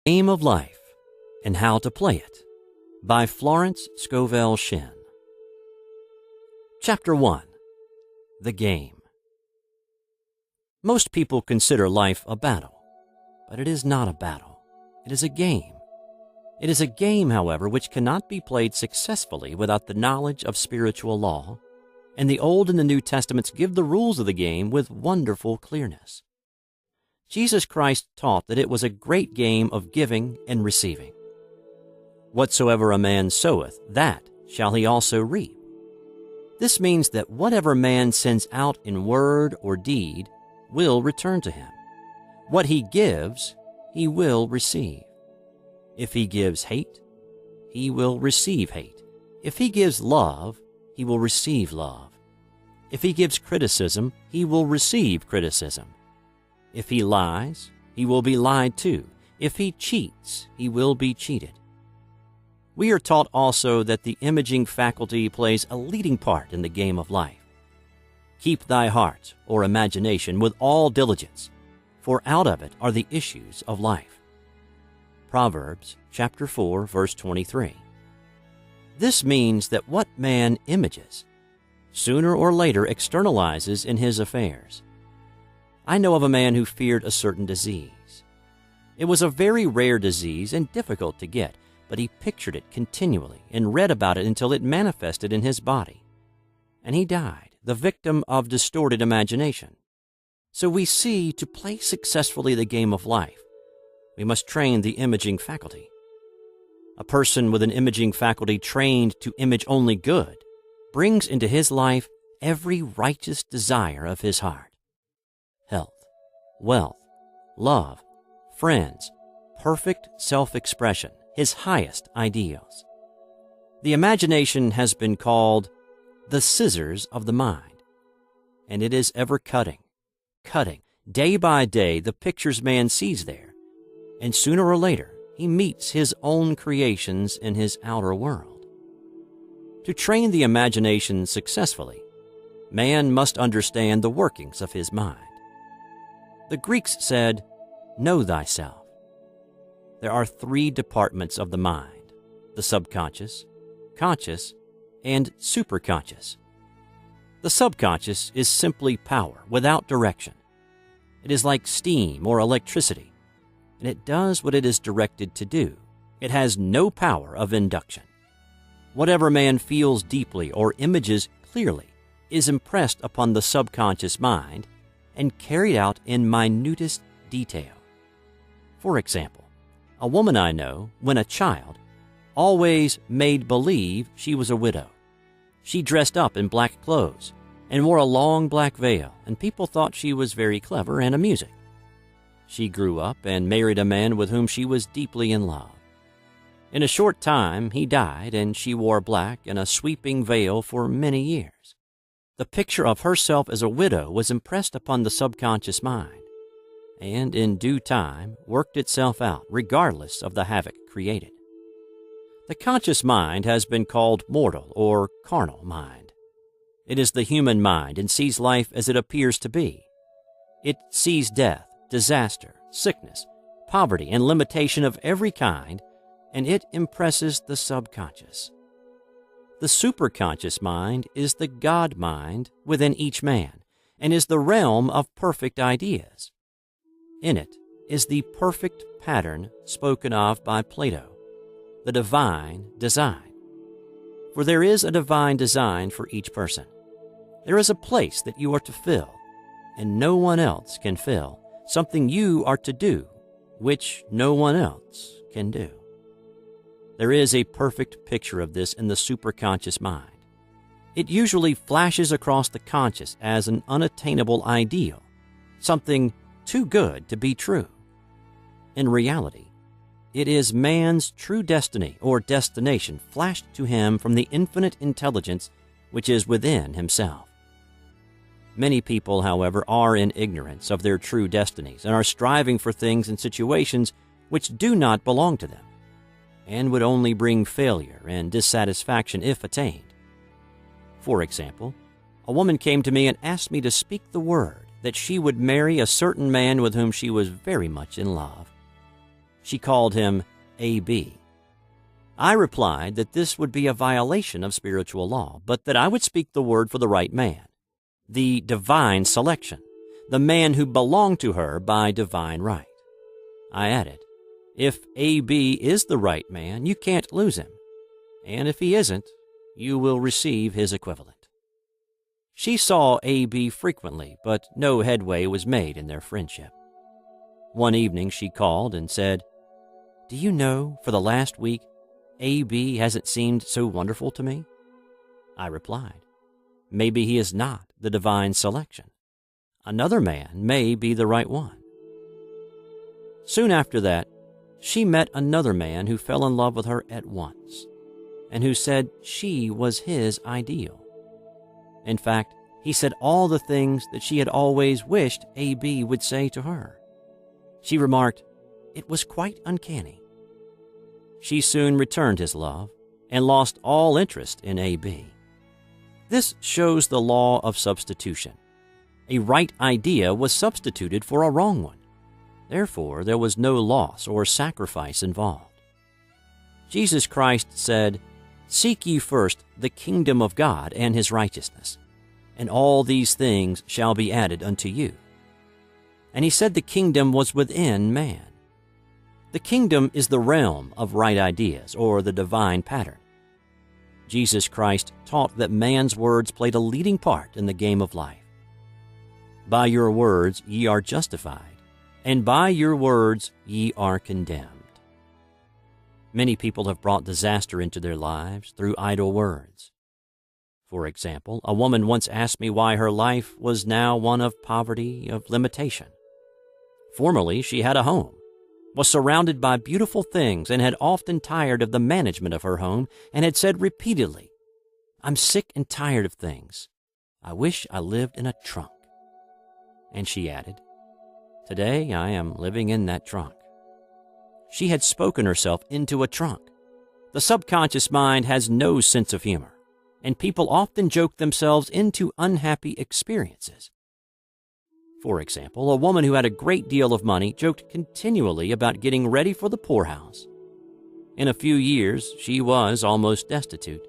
Game of Life and How to Play It by Florence Scovele Shinn. Chapter 1. The Game. Most people consider life a battle, but it is not a battle. It is a game. It is a game, however, which cannot be played successfully without the knowledge of spiritual law, and the Old and the New Testaments give the rules of the game with wonderful clearness. Jesus Christ taught that it was a great game of giving and receiving. Whatsoever a man soweth, that shall he also reap. This means that whatever man sends out in word or deed will return to him. What he gives, he will receive. If he gives hate, he will receive hate. If he gives love, he will receive love. If he gives criticism, he will receive criticism. If he lies, he will be lied to. If he cheats, he will be cheated. We are taught also that the imaging faculty plays a leading part in the game of life. Keep thy heart, or imagination, with all diligence, for out of it are the issues of life. Proverbs chapter 4, verse 23. This means that what man images, sooner or later externalizes in his affairs. I know of a man who feared a certain disease. It was a very rare disease and difficult to get, but he pictured it continually and read about it until it manifested in his body. And he died, the victim of distorted imagination. So we see, to play successfully the game of life, we must train the imaging faculty. A person with an imaging faculty trained to image only good brings into his life every righteous desire of his heart. Health, wealth, love, friends, perfect self-expression, his highest ideals. The imagination has been called the scissors of the mind, and it is ever cutting, day by day, the pictures man sees there, and sooner or later he meets his own creations in his outer world. To train the imagination successfully, man must understand the workings of his mind. The Greeks said, "Know thyself." There are three departments of the mind: the subconscious, conscious, and superconscious. The subconscious is simply power without direction. It is like steam or electricity, and it does what it is directed to do. It has no power of induction. Whatever man feels deeply or images clearly is impressed upon the subconscious mind and carried out in minutest detail. For example, a woman I know, when a child, always made believe she was a widow. She dressed up in black clothes and wore a long black veil, and people thought she was very clever and amusing. She grew up and married a man with whom she was deeply in love. In a short time, he died, and she wore black and a sweeping veil for many years. The picture of herself as a widow was impressed upon the subconscious mind, and in due time worked itself out regardless of the havoc created. The conscious mind has been called mortal or carnal mind. It is the human mind and sees life as it appears to be. It sees death, disaster, sickness, poverty, and limitation of every kind, and it impresses the subconscious. The superconscious mind is the God mind within each man and is the realm of perfect ideas. In it is the perfect pattern spoken of by Plato, the divine design. For there is a divine design for each person. There is a place that you are to fill, and no one else can fill, something you are to do, which no one else can do. There is a perfect picture of this in the superconscious mind. It usually flashes across the conscious as an unattainable ideal, something too good to be true. In reality, it is man's true destiny or destination flashed to him from the infinite intelligence which is within himself. Many people, however, are in ignorance of their true destinies and are striving for things and situations which do not belong to them, and would only bring failure and dissatisfaction if attained. For example, a woman came to me and asked me to speak the word that she would marry a certain man with whom she was very much in love. She called him A.B. I replied that this would be a violation of spiritual law, but that I would speak the word for the right man, the divine selection, the man who belonged to her by divine right. I added, if A.B. is the right man, you can't lose him, and if he isn't, you will receive his equivalent. She saw A.B. frequently, but no headway was made in their friendship. One evening she called and said, "Do you know, for the last week, A.B. hasn't seemed so wonderful to me?" I replied, "Maybe he is not the divine selection. Another man may be the right one." Soon after that, she met another man who fell in love with her at once, and who said she was his ideal. In fact, he said all the things that she had always wished A.B. would say to her. She remarked, it was quite uncanny. She soon returned his love and lost all interest in A.B. This shows the law of substitution. A right idea was substituted for a wrong one. Therefore, there was no loss or sacrifice involved. Jesus Christ said, "Seek ye first the kingdom of God and his righteousness, and all these things shall be added unto you." And he said the kingdom was within man. The kingdom is the realm of right ideas, or the divine pattern. Jesus Christ taught that man's words played a leading part in the game of life. By your words ye are justified, and by your words ye are condemned. Many people have brought disaster into their lives through idle words. For example, a woman once asked me why her life was now one of poverty, of limitation. Formerly, she had a home, was surrounded by beautiful things, and had often tired of the management of her home, and had said repeatedly, "I'm sick and tired of things. I wish I lived in a trunk." And she added, "Today I am living in that trunk." She had spoken herself into a trunk. The subconscious mind has no sense of humor, and people often joke themselves into unhappy experiences. For example, a woman who had a great deal of money joked continually about getting ready for the poorhouse. In a few years, she was almost destitute,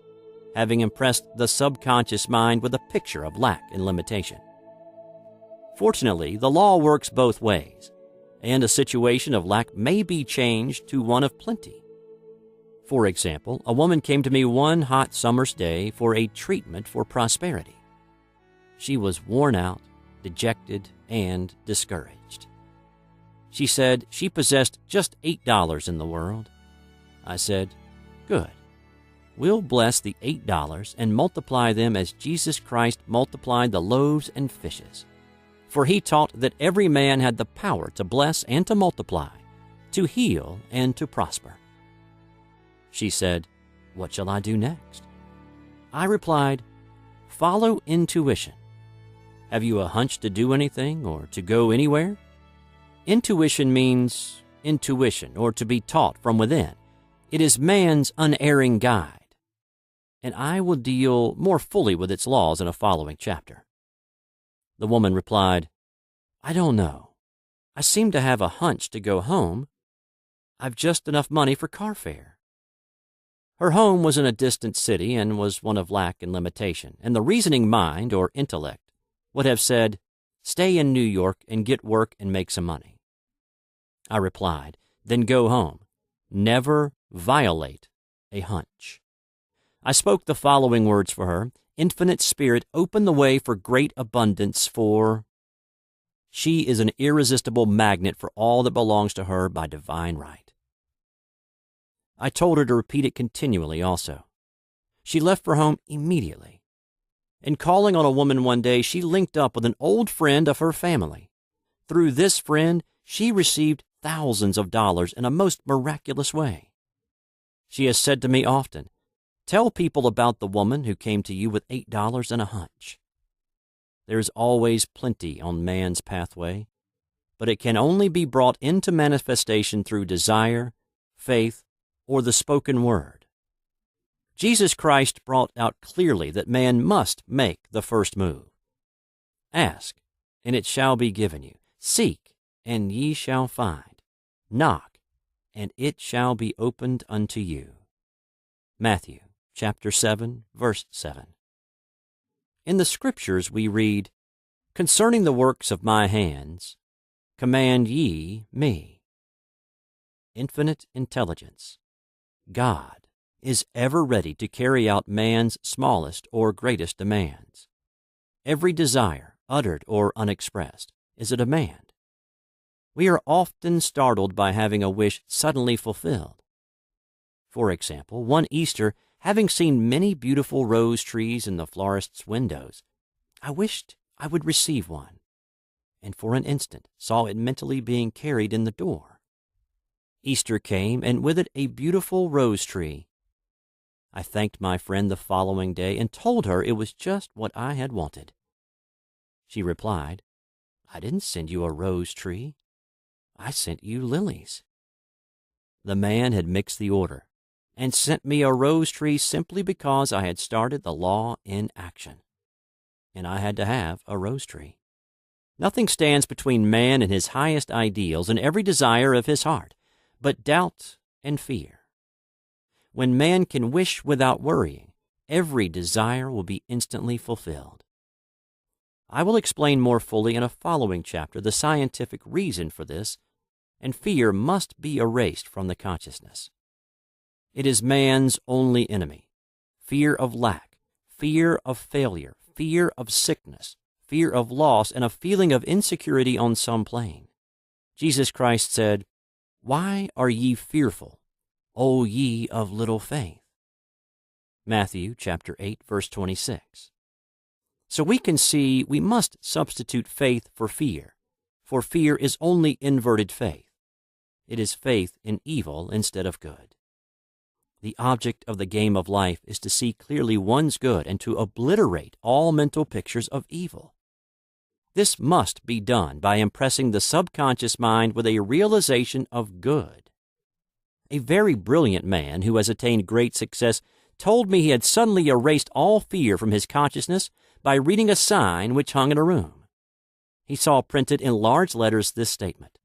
having impressed the subconscious mind with a picture of lack and limitation. Fortunately, the law works both ways, and a situation of lack may be changed to one of plenty. For example, a woman came to me one hot summer's day for a treatment for prosperity. She was worn out, dejected, and discouraged. She said she possessed just $8 in the world. I said, "Good. We'll bless the $8 and multiply them as Jesus Christ multiplied the loaves and fishes. For he taught that every man had the power to bless and to multiply, to heal and to prosper." She said, "What shall I do next?" I replied, "Follow intuition. Have you a hunch to do anything or to go anywhere?" Intuition means intuition, or to be taught from within. It is man's unerring guide, and I will deal more fully with its laws in a following chapter. The woman replied, "I don't know. I seem to have a hunch to go home. I've just enough money for car fare." Her home was in a distant city and was one of lack and limitation, and the reasoning mind, or intellect, would have said, "Stay in New York and get work and make some money." I replied, "Then go home. Never violate a hunch." I spoke the following words for her: "Infinite Spirit, open the way for great abundance for..." She is an irresistible magnet for all that belongs to her by divine right. I told her to repeat it continually also. She left for home immediately. In calling on a woman one day, she linked up with an old friend of her family. Through this friend, she received thousands of dollars in a most miraculous way. She has said to me often, "Tell people about the woman who came to you with $8 and a hunch." There is always plenty on man's pathway, but it can only be brought into manifestation through desire, faith, or the spoken word. Jesus Christ brought out clearly that man must make the first move. "Ask, and it shall be given you. Seek, and ye shall find. Knock, and it shall be opened unto you. Matthew chapter 7, verse 7. In the Scriptures we read, "Concerning the works of my hands, command ye me." Infinite intelligence. God is ever ready to carry out man's smallest or greatest demands. Every desire, uttered or unexpressed, is a demand. We are often startled by having a wish suddenly fulfilled. For example, one Easter, having seen many beautiful rose trees in the florist's windows, I wished I would receive one, and for an instant saw it mentally being carried in the door. Easter came, and with it a beautiful rose tree. I thanked my friend the following day and told her it was just what I had wanted. She replied, "I didn't send you a rose tree. I sent you lilies." The man had mixed the order and sent me a rose tree simply because I had started the law in action, and I had to have a rose tree. Nothing stands between man and his highest ideals and every desire of his heart but doubt and fear. When man can wish without worrying, every desire will be instantly fulfilled. I will explain more fully in a following chapter the scientific reason for this, and fear must be erased from the consciousness. It is man's only enemy. Fear of lack, fear of failure, fear of sickness, fear of loss, and a feeling of insecurity on some plane. Jesus Christ said, "Why are ye fearful, O ye of little faith?" Matthew chapter 8, verse 26. So we can see we must substitute faith for fear is only inverted faith. It is faith in evil instead of good. The object of the game of life is to see clearly one's good and to obliterate all mental pictures of evil. This must be done by impressing the subconscious mind with a realization of good. A very brilliant man who has attained great success told me he had suddenly erased all fear from his consciousness by reading a sign which hung in a room. He saw printed in large letters this statement,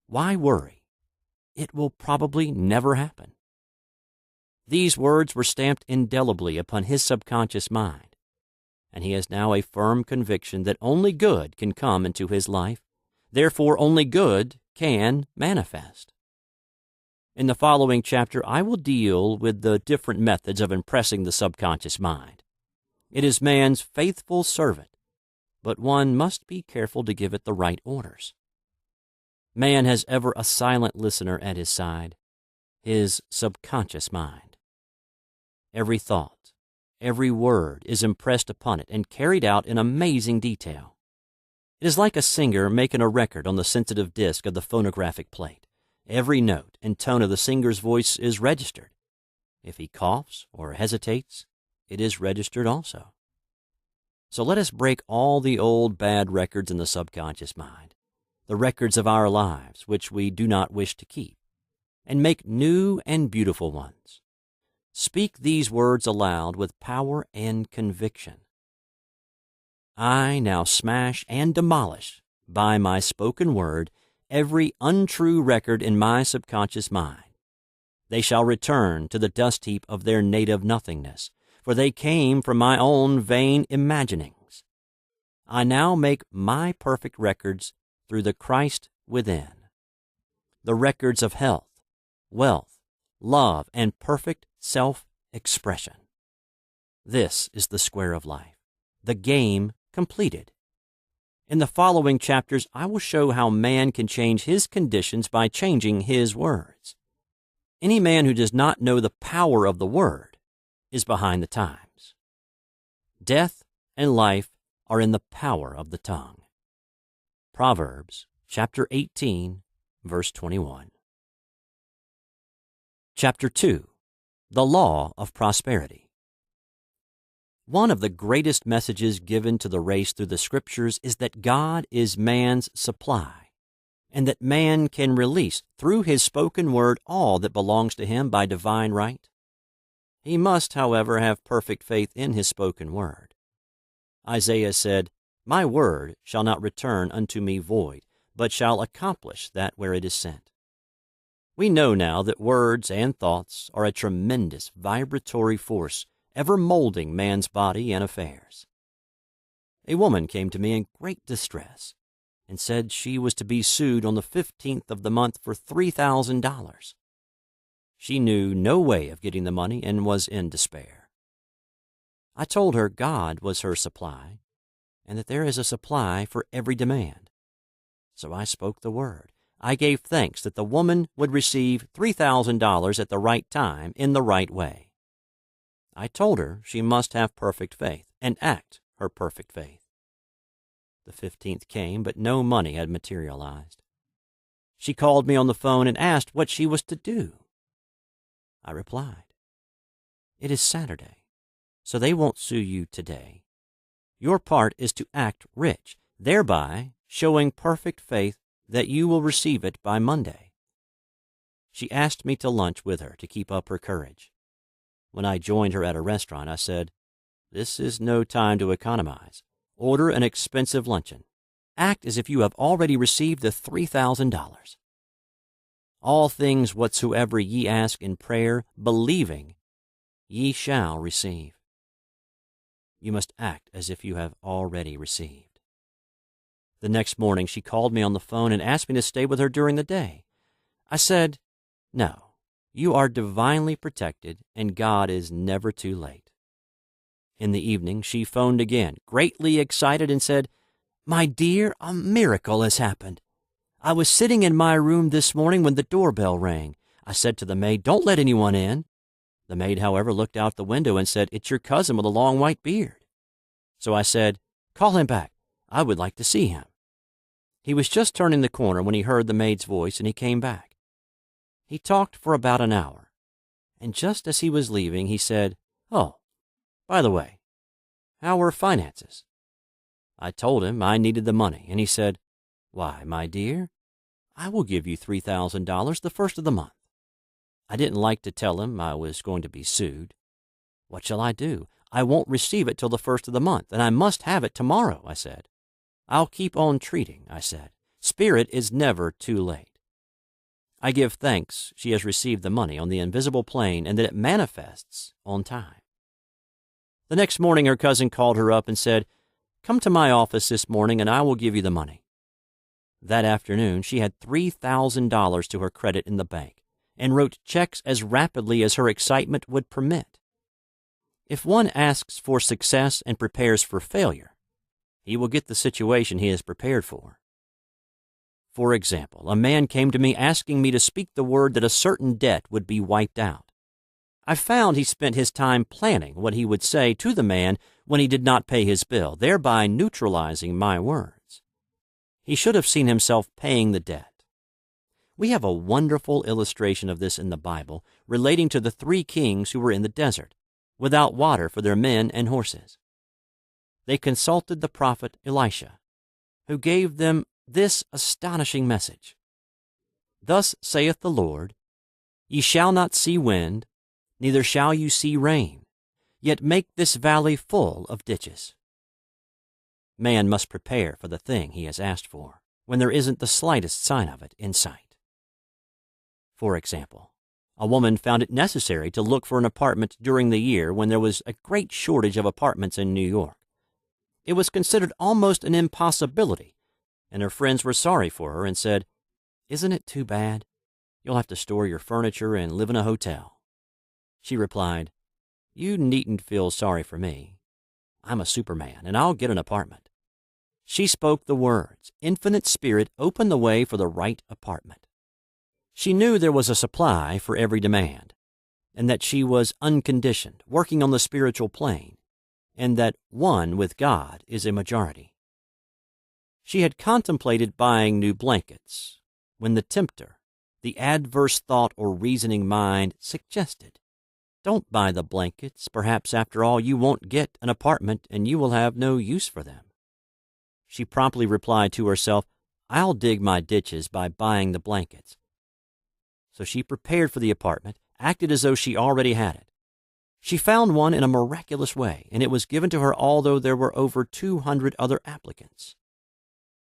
"Why worry? It will probably never happen." These words were stamped indelibly upon his subconscious mind, and he has now a firm conviction that only good can come into his life, therefore only good can manifest. In the following chapter, I will deal with the different methods of impressing the subconscious mind. It is man's faithful servant, but one must be careful to give it the right orders. Man has ever a silent listener at his side, his subconscious mind. Every thought, every word is impressed upon it and carried out in amazing detail. It is like a singer making a record on the sensitive disc of the phonographic plate. Every note and tone of the singer's voice is registered. If he coughs or hesitates, it is registered also. So let us break all the old bad records in the subconscious mind, the records of our lives which we do not wish to keep, and make new and beautiful ones. Speak these words aloud with power and conviction. I now smash and demolish, by my spoken word, every untrue record in my subconscious mind. They shall return to the dust heap of their native nothingness, for they came from my own vain imaginings. I now make my perfect records through the Christ within. The records of health, wealth, love, and perfect self-expression. This is the square of life, the game completed. In the following chapters, I will show how man can change his conditions by changing his words. Any man who does not know the power of the word is behind the times. Death and life are in the power of the tongue. Proverbs chapter 18, verse 21. Chapter 2. The Law of Prosperity. One of the greatest messages given to the race through the Scriptures is that God is man's supply, and that man can release through his spoken word all that belongs to him by divine right. He must, however, have perfect faith in his spoken word. Isaiah said, "My word shall not return unto me void, but shall accomplish that where it is sent." We know now that words and thoughts are a tremendous vibratory force ever molding man's body and affairs. A woman came to me in great distress and said she was to be sued on the 15th of the month for $3,000. She knew no way of getting the money and was in despair. I told her God was her supply and that there is a supply for every demand. So I spoke the word. I gave thanks that the woman would receive $3,000 at the right time in the right way. I told her she must have perfect faith and act her perfect faith. The 15th came, but no money had materialized. She called me on the phone and asked what she was to do. I replied, "It is Saturday, so they won't sue you today. Your part is to act rich, thereby showing perfect faith that you will receive it by Monday." She asked me to lunch with her to keep up her courage. When I joined her at a restaurant, I said, "This is no time to economize. Order an expensive luncheon. Act as if you have already received the $3,000. All things whatsoever ye ask in prayer, believing, ye shall receive." You must act as if you have already received. The next morning she called me on the phone and asked me to stay with her during the day. I said, "No, you are divinely protected and God is never too late." In the evening she phoned again, greatly excited, and said, "My dear, a miracle has happened. I was sitting in my room this morning when the doorbell rang. I said to the maid, 'Don't let anyone in.' The maid, however, looked out the window and said, 'It's your cousin with a long white beard.' So I said, 'Call him back. I would like to see him.' He was just turning the corner when he heard the maid's voice, and he came back. He talked for about an hour, and just as he was leaving, he said, 'Oh, by the way, how are finances?' I told him I needed the money, and he said, 'Why, my dear, I will give you $3,000 the first of the month.' I didn't like to tell him I was going to be sued. 'What shall I do? I won't receive it till the first of the month, and I must have it tomorrow,' I said. 'I'll keep on treating,' I said. 'Spirit is never too late.' I give thanks she has received the money on the invisible plane and that it manifests on time. The next morning her cousin called her up and said, 'Come to my office this morning and I will give you the money.' That afternoon she had $3,000 to her credit in the bank and wrote checks as rapidly as her excitement would permit. If one asks for success and prepares for failure, he will get the situation he is prepared for. For example, a man came to me asking me to speak the word that a certain debt would be wiped out. I found he spent his time planning what he would say to the man when he did not pay his bill, thereby neutralizing my words. He should have seen himself paying the debt. We have a wonderful illustration of this in the Bible relating to the 3 kings who were in the desert, without water for their men and horses. They consulted the prophet Elisha, who gave them this astonishing message. "Thus saith the Lord, Ye shall not see wind, neither shall you see rain, yet make this valley full of ditches." Man must prepare for the thing he has asked for when there isn't the slightest sign of it in sight. For example, a woman found it necessary to look for an apartment during the year when there was a great shortage of apartments in New York. It was considered almost an impossibility, and her friends were sorry for her and said, "Isn't it too bad? You'll have to store your furniture and live in a hotel." She replied, "You needn't feel sorry for me. I'm a Superman, and I'll get an apartment." She spoke the words. Infinite Spirit opened the way for the right apartment. She knew there was a supply for every demand, and that she was unconditioned, working on the spiritual plane, and that one with God is a majority. She had contemplated buying new blankets when the tempter, the adverse thought or reasoning mind, suggested, "Don't buy the blankets. Perhaps after all you won't get an apartment and you will have no use for them." She promptly replied to herself, "I'll dig my ditches by buying the blankets." So she prepared for the apartment, acted as though she already had it. She found one in a miraculous way, and it was given to her although there were over 200 other applicants.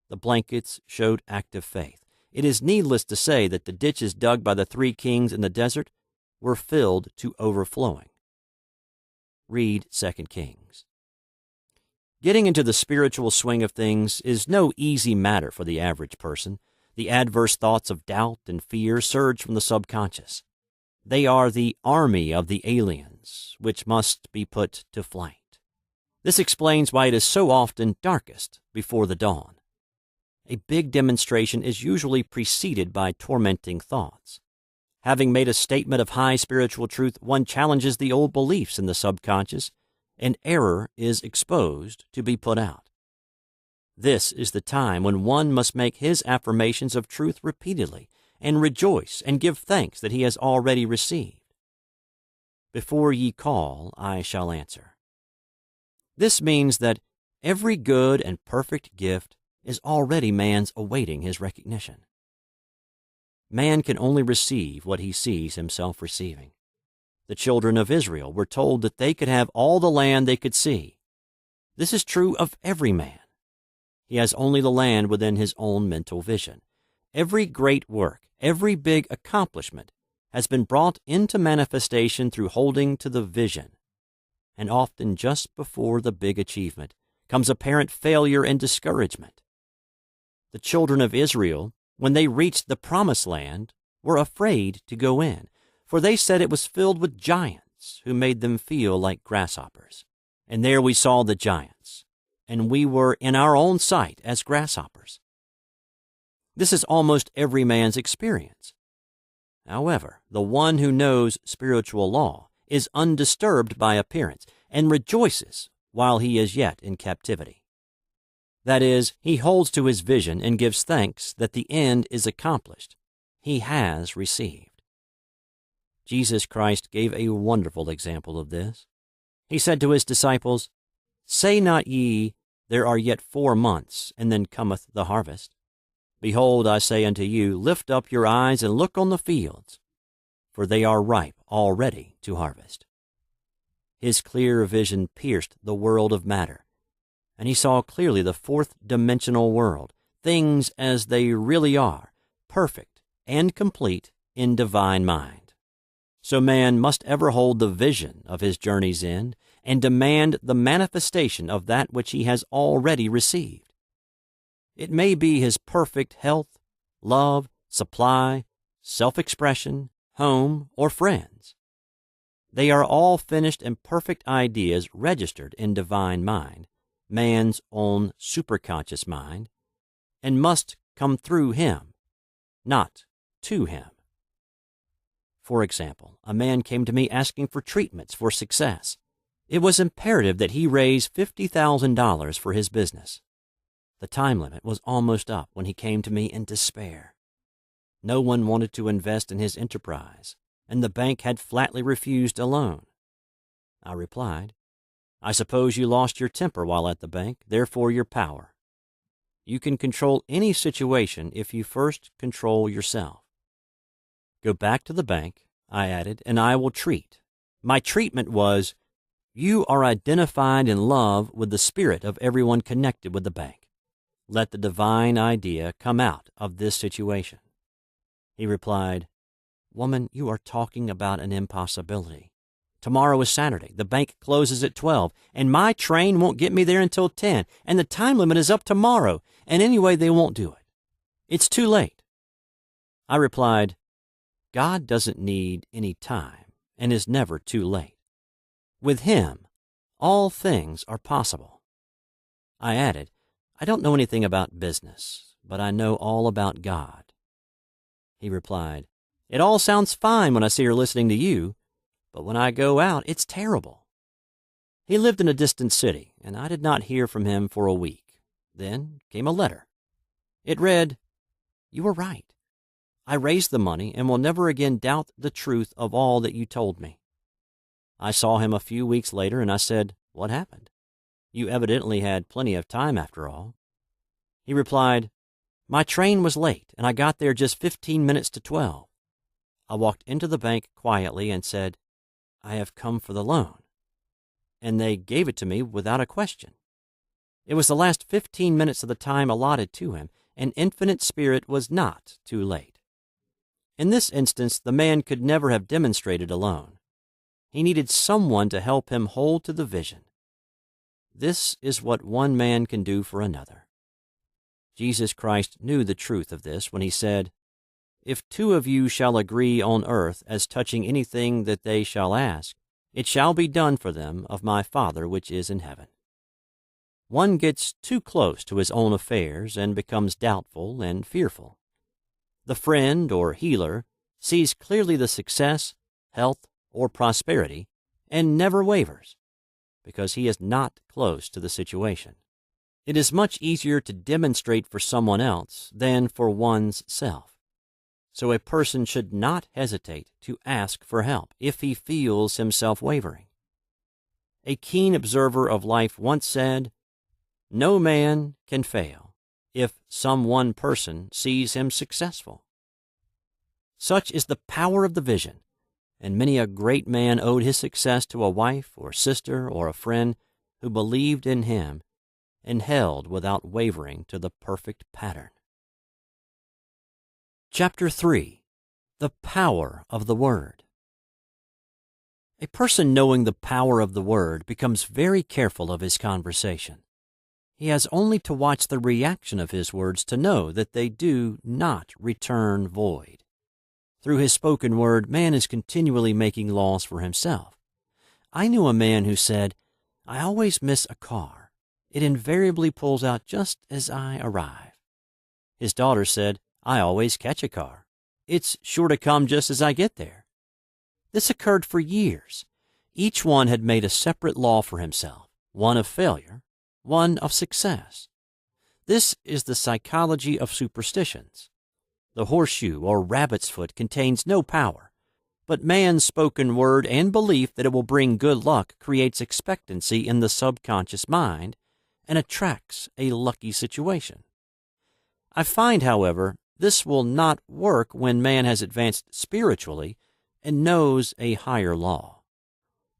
The blankets showed active faith. It is needless to say that the ditches dug by the 3 kings in the desert were filled to overflowing. Read 2 Kings. Getting into the spiritual swing of things is no easy matter for the average person. The adverse thoughts of doubt and fear surge from the subconscious. They are the army of the aliens, which must be put to flight. This explains why it is so often darkest before the dawn. A big demonstration is usually preceded by tormenting thoughts. Having made a statement of high spiritual truth, one challenges the old beliefs in the subconscious, and error is exposed to be put out. This is the time when one must make his affirmations of truth repeatedly and rejoice and give thanks that he has already received. Before ye call, I shall answer. This means that every good and perfect gift is already man's awaiting his recognition. Man can only receive what he sees himself receiving. The children of Israel were told that they could have all the land they could see. This is true of every man. He has only the land within his own mental vision. Every great work, every big accomplishment has been brought into manifestation through holding to the vision. And often just before the big achievement comes apparent failure and discouragement. The children of Israel, when they reached the promised land, were afraid to go in, for they said it was filled with giants who made them feel like grasshoppers. And there we saw the giants, and we were in our own sight as grasshoppers. This is almost every man's experience. However, the one who knows spiritual law is undisturbed by appearance and rejoices while he is yet in captivity. That is, he holds to his vision and gives thanks that the end is accomplished. He has received. Jesus Christ gave a wonderful example of this. He said to his disciples, Say not ye, There are yet 4 months, and then cometh the harvest. Behold, I say unto you, Lift up your eyes and look on the fields, for they are ripe already to harvest. His clear vision pierced the world of matter, and he saw clearly the 4th-dimensional world, things as they really are, perfect and complete in divine mind. So man must ever hold the vision of his journey's end and demand the manifestation of that which he has already received. It may be his perfect health, love, supply, self-expression, home, or friends. They are all finished and perfect ideas registered in divine mind, man's own superconscious mind, and must come through him, not to him. For example, a man came to me asking for treatments for success. It was imperative that he raise $50,000 for his business. The time limit was almost up when he came to me in despair. No one wanted to invest in his enterprise, and the bank had flatly refused a loan. I replied, I suppose you lost your temper while at the bank, therefore your power. You can control any situation if you first control yourself. Go back to the bank, I added, and I will treat. My treatment was, you are identified in love with the spirit of everyone connected with the bank. Let the divine idea come out of this situation. He replied, Woman, you are talking about an impossibility. Tomorrow is Saturday. The bank closes at 12, and my train won't get me there until 10, and the time limit is up tomorrow, and anyway, they won't do it. It's too late. I replied, God doesn't need any time and is never too late. With him, all things are possible. I added, I don't know anything about business, but I know all about God. He replied, It all sounds fine when I see her listening to you, but when I go out, it's terrible. He lived in a distant city, and I did not hear from him for a week. Then came a letter. It read, You were right. I raised the money and will never again doubt the truth of all that you told me. I saw him a few weeks later, and I said, What happened? You evidently had plenty of time after all. He replied, My train was late, and I got there just 15 minutes to 12. I walked into the bank quietly and said, I have come for the loan. And they gave it to me without a question. It was the last 15 minutes of the time allotted to him, and infinite Spirit was not too late. In this instance, the man could never have demonstrated alone. He needed someone to help him hold to the vision. This is what one man can do for another. Jesus Christ knew the truth of this when he said, "If two of you shall agree on earth as touching anything that they shall ask, it shall be done for them of my Father which is in heaven." One gets too close to his own affairs and becomes doubtful and fearful. The friend or healer sees clearly the success, health, or prosperity and never wavers, because he is not close to the situation. It is much easier to demonstrate for someone else than for one's self. So a person should not hesitate to ask for help if he feels himself wavering. A keen observer of life once said, "No man can fail if some one person sees him successful." Such is the power of the vision, and many a great man owed his success to a wife or sister or a friend who believed in him and held without wavering to the perfect pattern. Chapter 3. The Power of the Word. A person knowing the power of the Word becomes very careful of his conversation. He has only to watch the reaction of his words to know that they do not return void. Through his spoken word, man is continually making laws for himself. I knew a man who said, "I always miss a car. It invariably pulls out just as I arrive." His daughter said, "I always catch a car. It's sure to come just as I get there." This occurred for years. Each one had made a separate law for himself, one of failure, one of success. This is the psychology of superstitions. The horseshoe or rabbit's foot contains no power, but man's spoken word and belief that it will bring good luck creates expectancy in the subconscious mind and attracts a lucky situation. I find, however, this will not work when man has advanced spiritually and knows a higher law.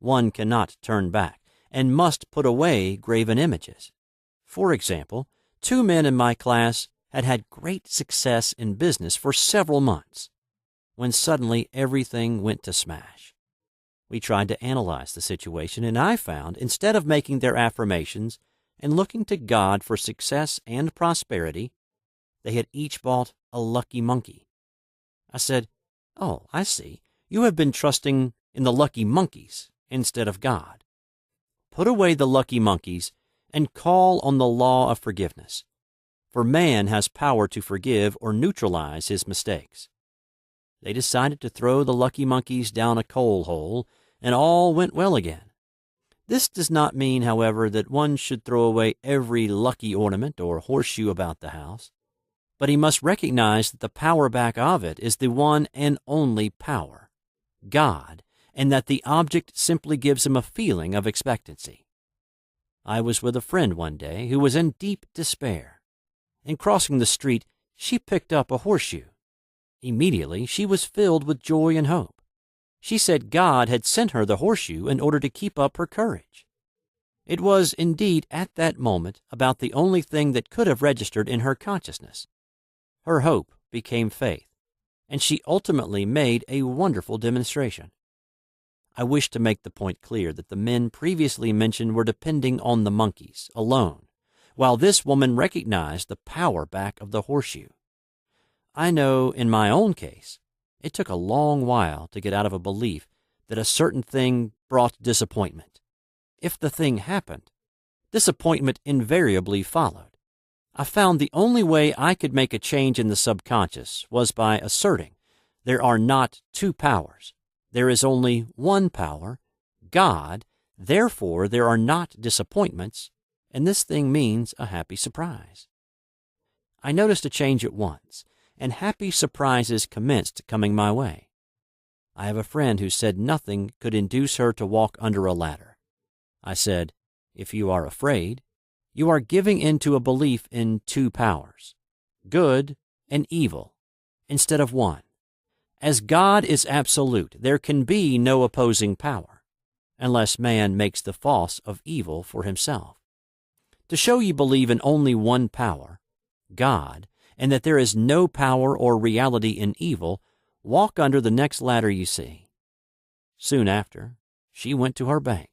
One cannot turn back and must put away graven images. For example, 2 men in my class had had great success in business for several months, when suddenly everything went to smash. We tried to analyze the situation, and I found, instead of making their affirmations and looking to God for success and prosperity, they had each bought a lucky monkey. I said, "Oh, I see. You have been trusting in the lucky monkeys instead of God. Put away the lucky monkeys and call on the law of forgiveness, for man has power to forgive or neutralize his mistakes." They decided to throw the lucky monkeys down a coal hole, and all went well again. This does not mean, however, that one should throw away every lucky ornament or horseshoe about the house, but he must recognize that the power back of it is the one and only power, God, and that the object simply gives him a feeling of expectancy. I was with a friend one day who was in deep despair. In crossing the street, she picked up a horseshoe. Immediately, she was filled with joy and hope. She said God had sent her the horseshoe in order to keep up her courage. It was, indeed, at that moment about the only thing that could have registered in her consciousness. Her hope became faith, and she ultimately made a wonderful demonstration. I wish to make the point clear that the men previously mentioned were depending on the monkeys alone, while this woman recognized the power back of the horseshoe. I know in my own case, it took a long while to get out of a belief that a certain thing brought disappointment. If the thing happened, disappointment invariably followed. I found the only way I could make a change in the subconscious was by asserting there are not 2 powers. There is only one power, God, therefore there are not disappointments, and this thing means a happy surprise. I noticed a change at once, and happy surprises commenced coming my way. I have a friend who said nothing could induce her to walk under a ladder. I said, "If you are afraid, you are giving in to a belief in 2 powers, good and evil, instead of one. As God is absolute, there can be no opposing power, unless man makes the false of evil for himself. To show you believe in only one power, God, and that there is no power or reality in evil, walk under the next ladder you see. Soon after, she went to her bank.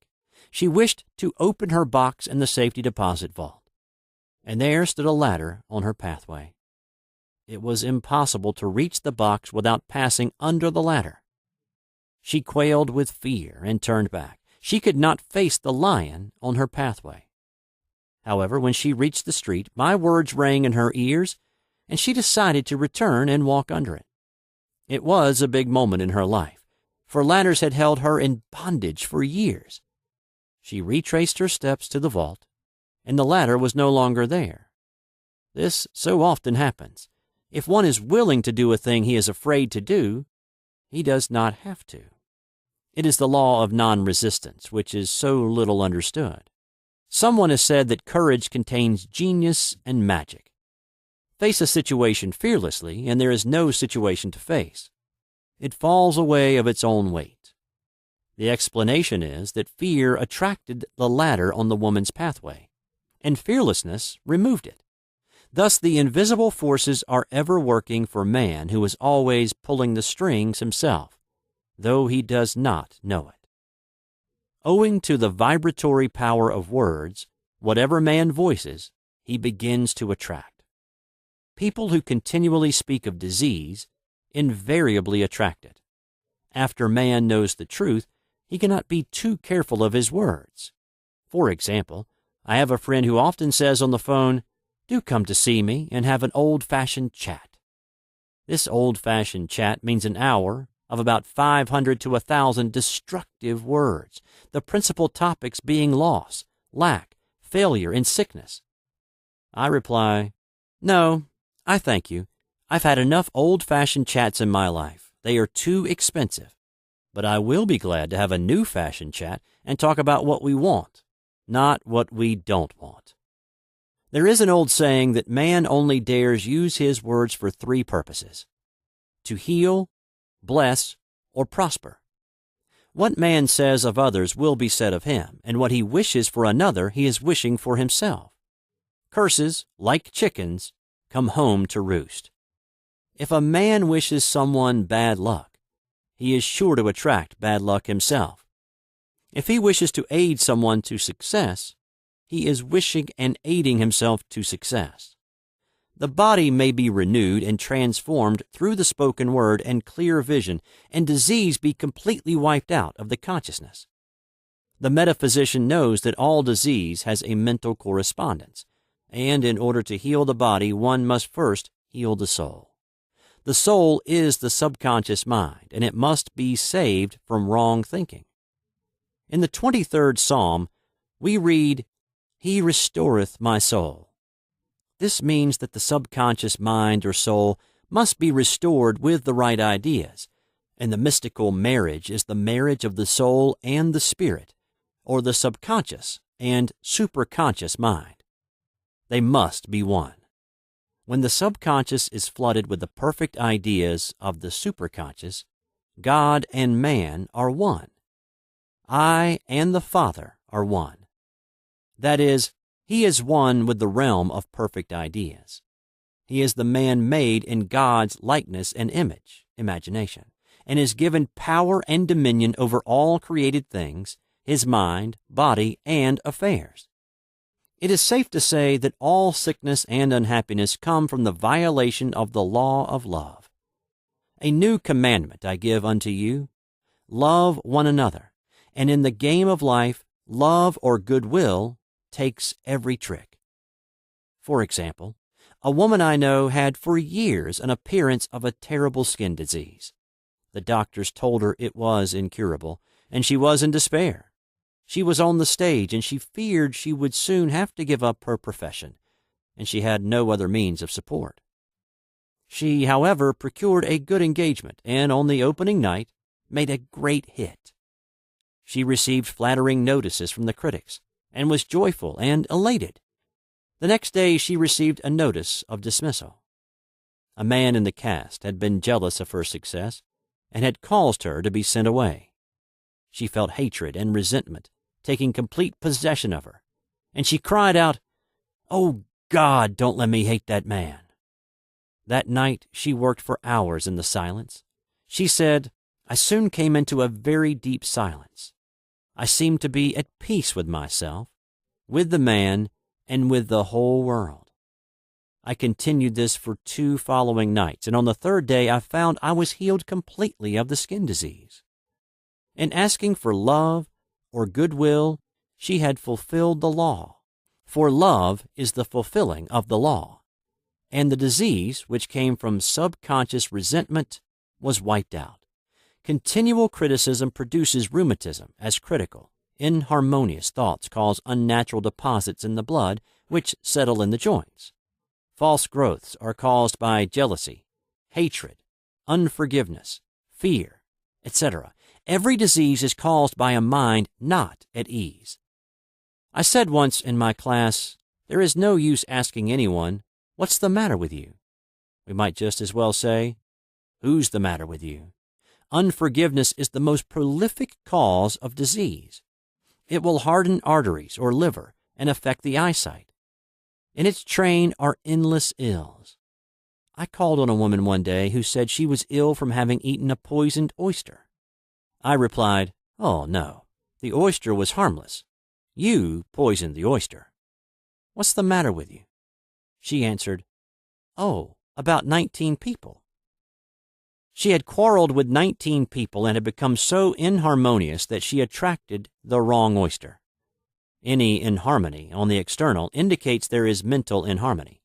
She wished to open her box in the safety deposit vault, and there stood a ladder on her pathway. It was impossible to reach the box without passing under the ladder. She quailed with fear and turned back. She could not face the lion on her pathway. However, when she reached the street, my words rang in her ears, and she decided to return and walk under it. It was a big moment in her life, for ladders had held her in bondage for years. She retraced her steps to the vault, and the ladder was no longer there. This so often happens. If one is willing to do a thing he is afraid to do, he does not have to. It is the law of non-resistance, which is so little understood. Someone has said that courage contains genius and magic. Face a situation fearlessly, and there is no situation to face. It falls away of its own weight. The explanation is that fear attracted the ladder on the woman's pathway, and fearlessness removed it. Thus, the invisible forces are ever working for man, who is always pulling the strings himself, though he does not know it. Owing to the vibratory power of words, whatever man voices, he begins to attract. People who continually speak of disease invariably attract it. After man knows the truth, he cannot be too careful of his words. For example, I have a friend who often says on the phone, "Do come to see me and have an old-fashioned chat." This old-fashioned chat means an hour of about 500 to 1,000 destructive words, the principal topics being loss, lack, failure, and sickness. I reply, "No, I thank you. I've had enough old-fashioned chats in my life. They are too expensive. But I will be glad to have a new-fashioned chat and talk about what we want, not what we don't want." There is an old saying that man only dares use his words for three purposes: to heal, bless, or prosper. What man says of others will be said of him, and what he wishes for another he is wishing for himself. Curses, like chickens, come home to roost. If a man wishes someone bad luck, he is sure to attract bad luck himself. If he wishes to aid someone to success, he is wishing and aiding himself to success. The body may be renewed and transformed through the spoken word and clear vision, and disease be completely wiped out of the consciousness. The metaphysician knows that all disease has a mental correspondence, and in order to heal the body, one must first heal the soul. The soul is the subconscious mind, and it must be saved from wrong thinking. In the 23rd Psalm, we read, "He restoreth my soul." This means that the subconscious mind or soul must be restored with the right ideas, and the mystical marriage is the marriage of the soul and the spirit, or the subconscious and superconscious mind. They must be one. When the subconscious is flooded with the perfect ideas of the superconscious, God and man are one. I and the Father are one. That is, he is one with the realm of perfect ideas. He is the man made in God's likeness and image, imagination, and is given power and dominion over all created things, his mind, body, and affairs. It is safe to say that all sickness and unhappiness come from the violation of the law of love. "A new commandment I give unto you, love one another, and in the game of life, love or goodwill takes every trick." For example, a woman I know had for years an appearance of a terrible skin disease. The doctors told her it was incurable, and she was in despair. She was on the stage, and she feared she would soon have to give up her profession, and she had no other means of support. She, however, procured a good engagement, and on the opening night made a great hit. She received flattering notices from the critics, and was joyful and elated. The next day she received a notice of dismissal. A man in the cast had been jealous of her success, and had caused her to be sent away. She felt hatred and resentment taking complete possession of her, and she cried out, "Oh, God, don't let me hate that man." That night she worked for hours in the silence. She said, I soon came into a very deep silence. I seemed to be at peace with myself, with the man, and with the whole world. I continued this for 2 following nights, and on the 3rd day I found I was healed completely of the skin disease. In asking for love or goodwill, she had fulfilled the law, for love is the fulfilling of the law, and the disease, which came from subconscious resentment, was wiped out. Continual criticism produces rheumatism as critical, inharmonious thoughts cause unnatural deposits in the blood which settle in the joints. False growths are caused by jealousy, hatred, unforgiveness, fear, etc. Every disease is caused by a mind not at ease. I said once in my class, there is no use asking anyone, what's the matter with you? We might just as well say, who's the matter with you? Unforgiveness is the most prolific cause of disease. It will harden arteries or liver and affect the eyesight. In its train are endless ills. I called on a woman one day who said she was ill from having eaten a poisoned oyster. I replied, oh no, the oyster was harmless. You poisoned the oyster. What's the matter with you? She answered, oh, about 19 people. She had quarreled with 19 people and had become so inharmonious that she attracted the wrong oyster. Any inharmony on the external indicates there is mental inharmony.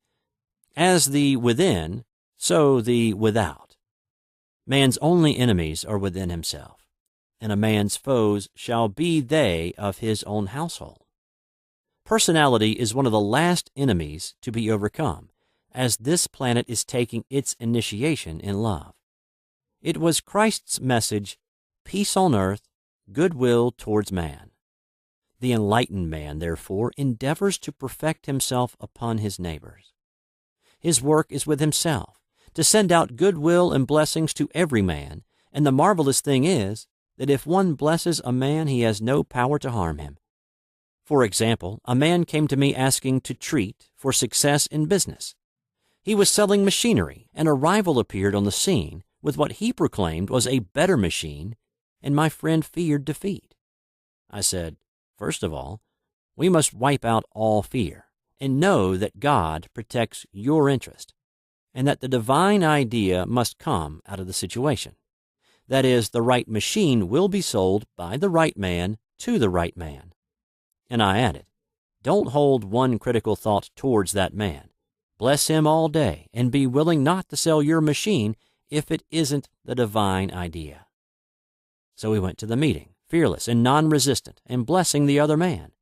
As the within, so the without. Man's only enemies are within himself, and a man's foes shall be they of his own household. Personality is one of the last enemies to be overcome, as this planet is taking its initiation in love. It was Christ's message, peace on earth, goodwill towards man. The enlightened man, therefore, endeavors to perfect himself upon his neighbors. His work is with himself, to send out goodwill and blessings to every man, and the marvelous thing is that if one blesses a man, he has no power to harm him. For example, a man came to me asking to treat for success in business. He was selling machinery, and a rival appeared on the scene with what he proclaimed was a better machine, and my friend feared defeat. I said, first of all, we must wipe out all fear and know that God protects your interest and that the divine idea must come out of the situation. That is, the right machine will be sold by the right man to the right man. And I added, don't hold one critical thought towards that man. Bless him all day and be willing not to sell your machine if it isn't the divine idea. So we went to the meeting, fearless and non-resistant, and blessing the other man.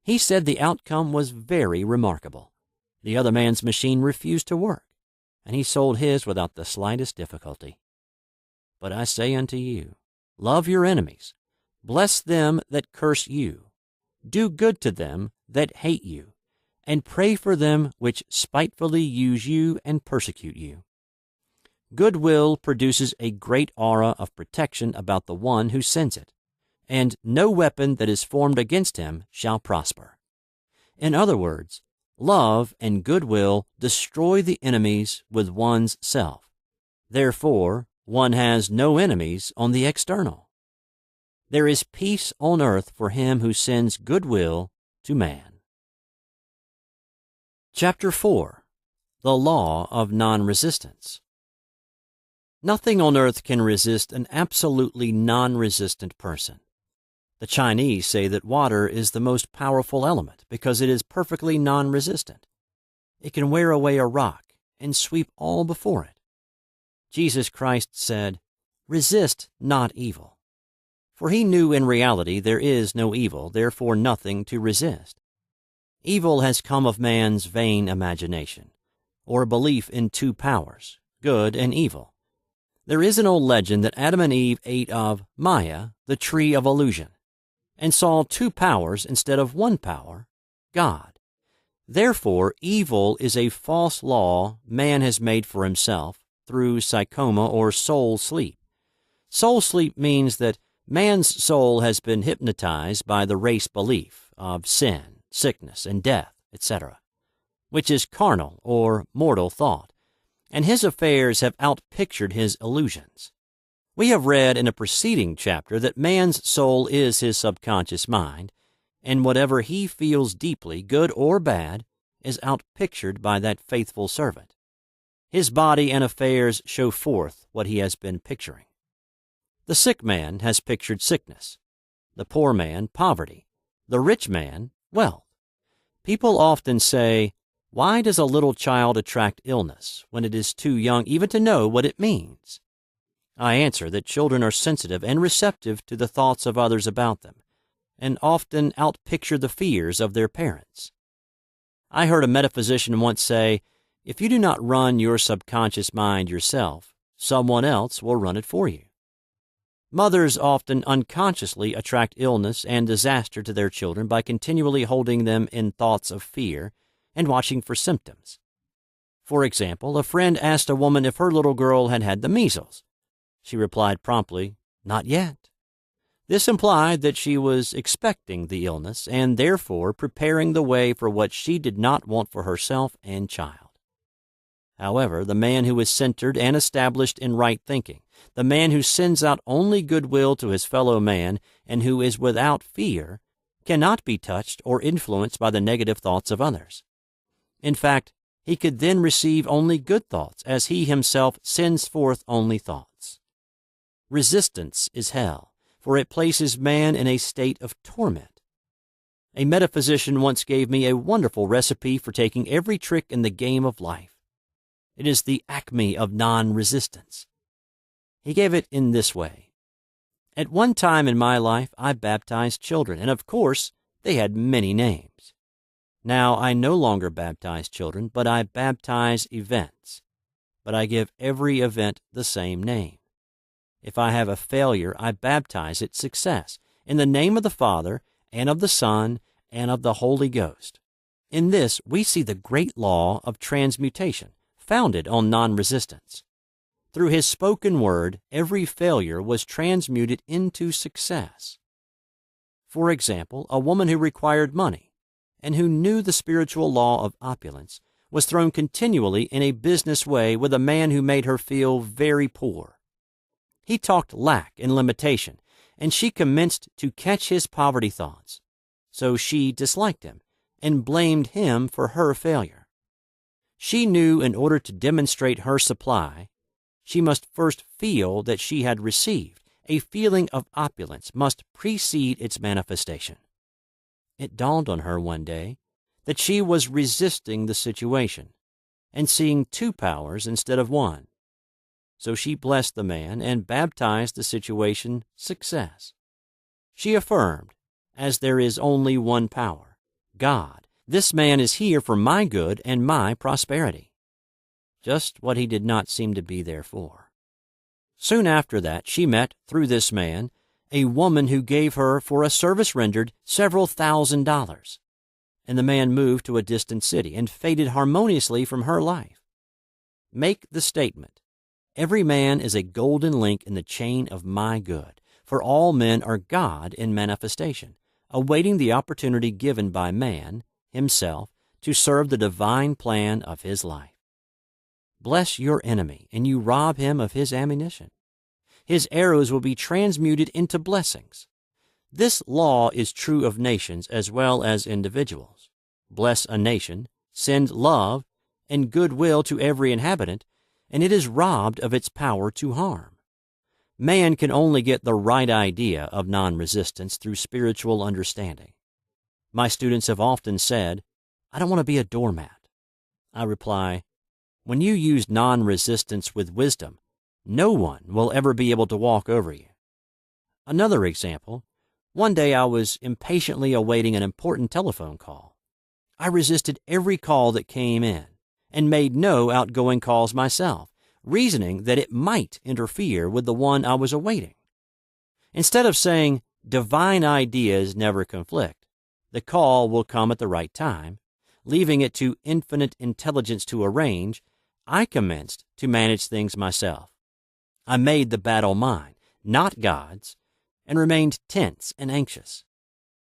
He said the outcome was very remarkable. The other man's machine refused to work, and he sold his without the slightest difficulty. But I say unto you, love your enemies, bless them that curse you, do good to them that hate you, and pray for them which spitefully use you and persecute you. Goodwill produces a great aura of protection about the one who sends it, and no weapon that is formed against him shall prosper. In other words, love and goodwill destroy the enemies with one's self. Therefore, one has no enemies on the external. There is peace on earth for him who sends goodwill to man. Chapter 4. The Law of Non-Resistance. Nothing on earth can resist an absolutely non-resistant person. The Chinese say that water is the most powerful element because it is perfectly non-resistant. It can wear away a rock and sweep all before it. Jesus Christ said, "Resist not evil." For he knew in reality there is no evil, therefore nothing to resist. Evil has come of man's vain imagination, or a belief in two powers, good and evil. There is an old legend that Adam and Eve ate of Maya, the tree of illusion, and saw two powers instead of one power, God. Therefore, evil is a false law man has made for himself through psychoma or soul sleep. Soul sleep means that man's soul has been hypnotized by the race belief of sin, sickness, and death, etc., which is carnal or mortal thought, and his affairs have outpictured his illusions. We have read in a preceding chapter that man's soul is his subconscious mind, and whatever he feels deeply, good or bad, is outpictured by that faithful servant. His body and affairs show forth what he has been picturing. The sick man has pictured sickness, the poor man poverty, the rich man wealth. People often say, "Why does a little child attract illness when it is too young even to know what it means?" I answer that children are sensitive and receptive to the thoughts of others about them, and often outpicture the fears of their parents. I heard a metaphysician once say, "If you do not run your subconscious mind yourself, someone else will run it for you." Mothers often unconsciously attract illness and disaster to their children by continually holding them in thoughts of fear and watching for symptoms. For example, a friend asked a woman if her little girl had had the measles. She replied promptly, "Not yet." This implied that she was expecting the illness and therefore preparing the way for what she did not want for herself and child. However, the man who is centered and established in right thinking, the man who sends out only goodwill to his fellow man and who is without fear, cannot be touched or influenced by the negative thoughts of others. In fact, he could then receive only good thoughts, as he himself sends forth only thoughts. Resistance is hell, for it places man in a state of torment. A metaphysician once gave me a wonderful recipe for taking every trick in the game of life. It is the acme of non-resistance. He gave it in this way. At one time in my life, I baptized children, and of course, they had many names. Now I no longer baptize children, but I baptize events. But I give every event the same name. If I have a failure, I baptize it success, in the name of the Father, and of the Son, and of the Holy Ghost. In this, we see the great law of transmutation, founded on non-resistance. Through his spoken word, every failure was transmuted into success. For example, a woman who required money, and who knew the spiritual law of opulence, was thrown continually in a business way with a man who made her feel very poor. He talked lack and limitation, and she commenced to catch his poverty thoughts. So she disliked him and blamed him for her failure. She knew in order to demonstrate her supply, she must first feel that she had received. A feeling of opulence must precede its manifestation. It dawned on her one day that she was resisting the situation and seeing two powers instead of one. So she blessed the man and baptized the situation success. She affirmed, as there is only one power, God, this man is here for my good and my prosperity. Just what he did not seem to be there for. Soon after that, she met, through this man, a woman who gave her, for a service rendered, several $1,000s, and the man moved to a distant city and faded harmoniously from her life. Make the statement, every man is a golden link in the chain of my good, for all men are God in manifestation, awaiting the opportunity given by man, himself, to serve the divine plan of his life. Bless your enemy, and you rob him of his ammunition. His arrows will be transmuted into blessings. This law is true of nations as well as individuals. Bless a nation, send love and goodwill to every inhabitant, and it is robbed of its power to harm. Man can only get the right idea of non-resistance through spiritual understanding. My students have often said, "I don't want to be a doormat." I reply, when you use non-resistance with wisdom, no one will ever be able to walk over you. Another example, one day I was impatiently awaiting an important telephone call. I resisted every call that came in and made no outgoing calls myself, reasoning that it might interfere with the one I was awaiting. Instead of saying, divine ideas never conflict, the call will come at the right time, leaving it to infinite intelligence to arrange, I commenced to manage things myself. I made the battle mine, not God's, and remained tense and anxious.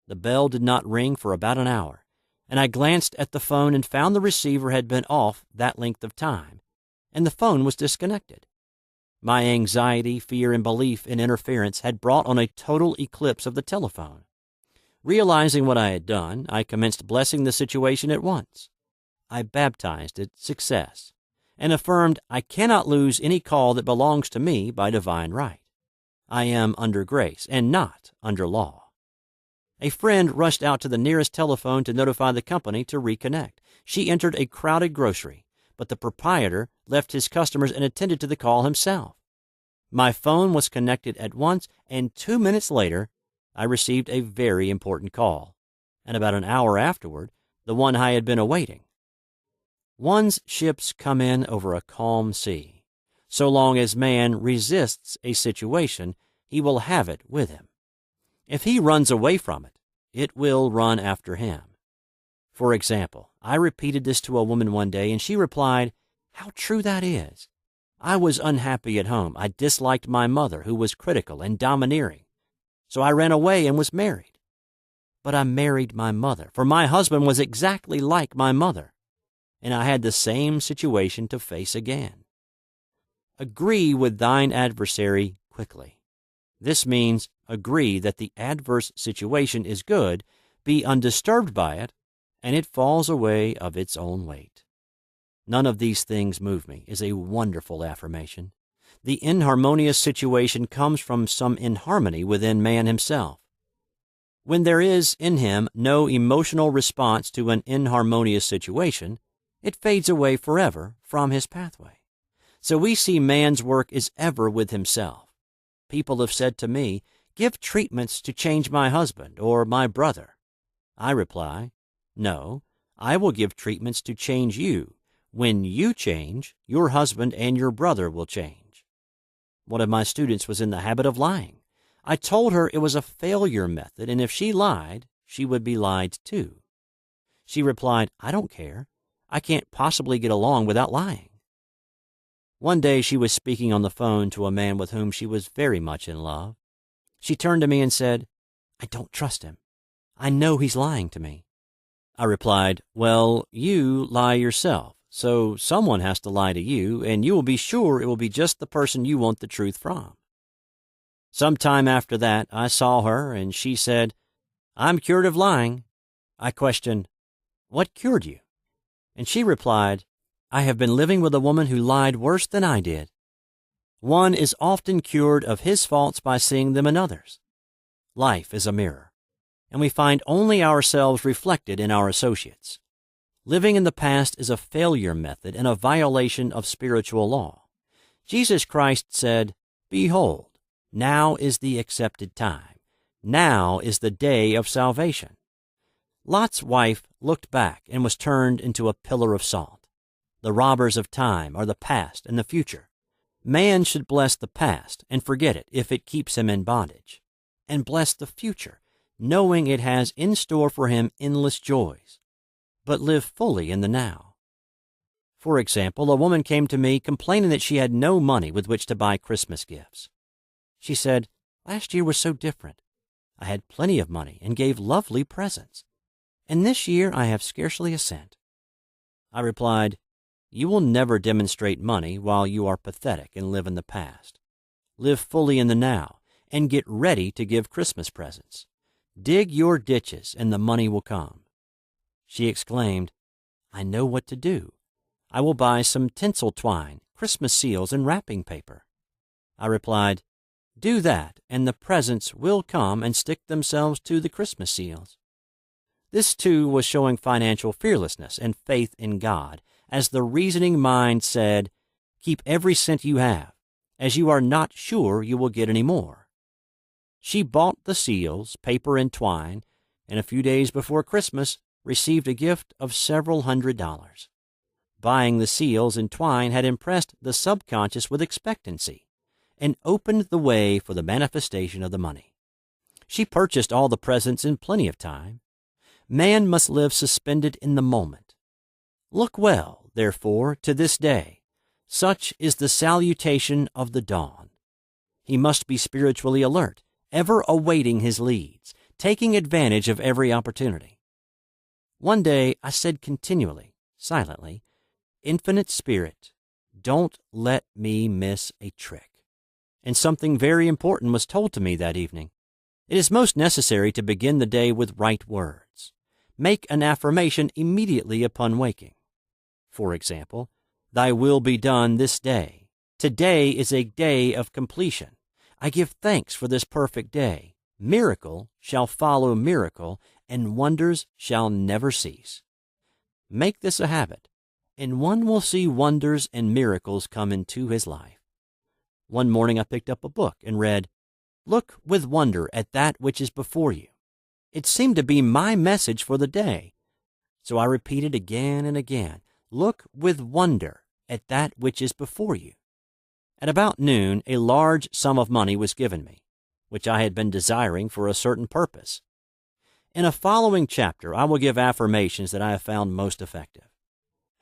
The bell did not ring for about an hour, and I glanced at the phone and found the receiver had been off that length of time, and the phone was disconnected. My anxiety, fear, and belief in interference had brought on a total eclipse of the telephone. Realizing what I had done, I commenced blessing the situation at once. I baptized it success and affirmed I cannot lose any call that belongs to me by divine right. I am under grace and not under law. A friend rushed out to the nearest telephone to notify the company to reconnect. She entered a crowded grocery, but the proprietor left his customers and attended to the call himself. My phone was connected at once, and 2 minutes later, I received a very important call, and about an hour afterward, the one I had been awaiting. One's ships come in over a calm sea. So long as man resists a situation, he will have it with him. If he runs away from it, it will run after him. For example, I repeated this to a woman one day, and she replied, "How true that is. I was unhappy at home. I disliked my mother, who was critical and domineering. So I ran away and was married. But I married my mother, for my husband was exactly like my mother, and I had the same situation to face again. Agree with thine adversary quickly." This means agree that the adverse situation is good, be undisturbed by it, and it falls away of its own weight. "None of these things move me" is a wonderful affirmation. The inharmonious situation comes from some inharmony within man himself. When there is in him no emotional response to an inharmonious situation, it fades away forever from his pathway. So we see man's work is ever with himself. People have said to me, "Give treatments to change my husband or my brother." I reply, "No, I will give treatments to change you. When you change, your husband and your brother will change." One of my students was in the habit of lying. I told her it was a failure method, and if she lied, she would be lied to. She replied, "I don't care. I can't possibly get along without lying." One day she was speaking on the phone to a man with whom she was very much in love. She turned to me and said, "I don't trust him. I know he's lying to me." I replied, "Well, you lie yourself, so someone has to lie to you, and you will be sure it will be just the person you want the truth from." Some time after that, I saw her, and she said, "I'm cured of lying." I questioned, "What cured you?" And she replied, "I have been living with a woman who lied worse than I did." One is often cured of his faults by seeing them in others. Life is a mirror, and we find only ourselves reflected in our associates. Living in the past is a failure method and a violation of spiritual law. Jesus Christ said, "Behold, now is the accepted time. Now is the day of salvation." Lot's wife looked back and was turned into a pillar of salt. The robbers of time are the past and the future. Man should bless the past and forget it if it keeps him in bondage, and bless the future, knowing it has in store for him endless joys, but live fully in the now. For example, a woman came to me complaining that she had no money with which to buy Christmas gifts. She said, "Last year was so different. I had plenty of money and gave lovely presents, and this year I have scarcely a cent." I replied, "You will never demonstrate money while you are pathetic and live in the past. Live fully in the now and get ready to give Christmas presents. Dig your ditches and the money will come." She exclaimed, "I know what to do. I will buy some tinsel twine, Christmas seals, and wrapping paper." I replied, "Do that, and the presents will come and stick themselves to the Christmas seals." This, too, was showing financial fearlessness and faith in God, as the reasoning mind said, "Keep every cent you have, as you are not sure you will get any more." She bought the seals, paper, and twine, and a few days before Christmas received a gift of several $100s. Buying the seals and twine had impressed the subconscious with expectancy and opened the way for the manifestation of the money. She purchased all the presents in plenty of time. Man must live suspended in the moment. Look well, therefore, to this day. Such is the salutation of the dawn. He must be spiritually alert, ever awaiting his leads, taking advantage of every opportunity. One day I said continually, silently, "Infinite Spirit, Don't let me miss a trick. And something very important was told to me that evening. It is most necessary to begin the day with right words. Make an affirmation immediately upon waking. For example, Thy will be done this day. Today is a day of completion. I give thanks for this perfect day. Miracle shall follow miracle, and wonders shall never cease. Make this a habit, and one will see wonders and miracles come into his life. One morning I picked up a book and read, "Look with wonder at that which is before you." It seemed to be my message for the day. So I repeated again and again, "Look with wonder at that which is before you." At about noon, a large sum of money was given me, which I had been desiring for a certain purpose. In a following chapter, I will give affirmations that I have found most effective.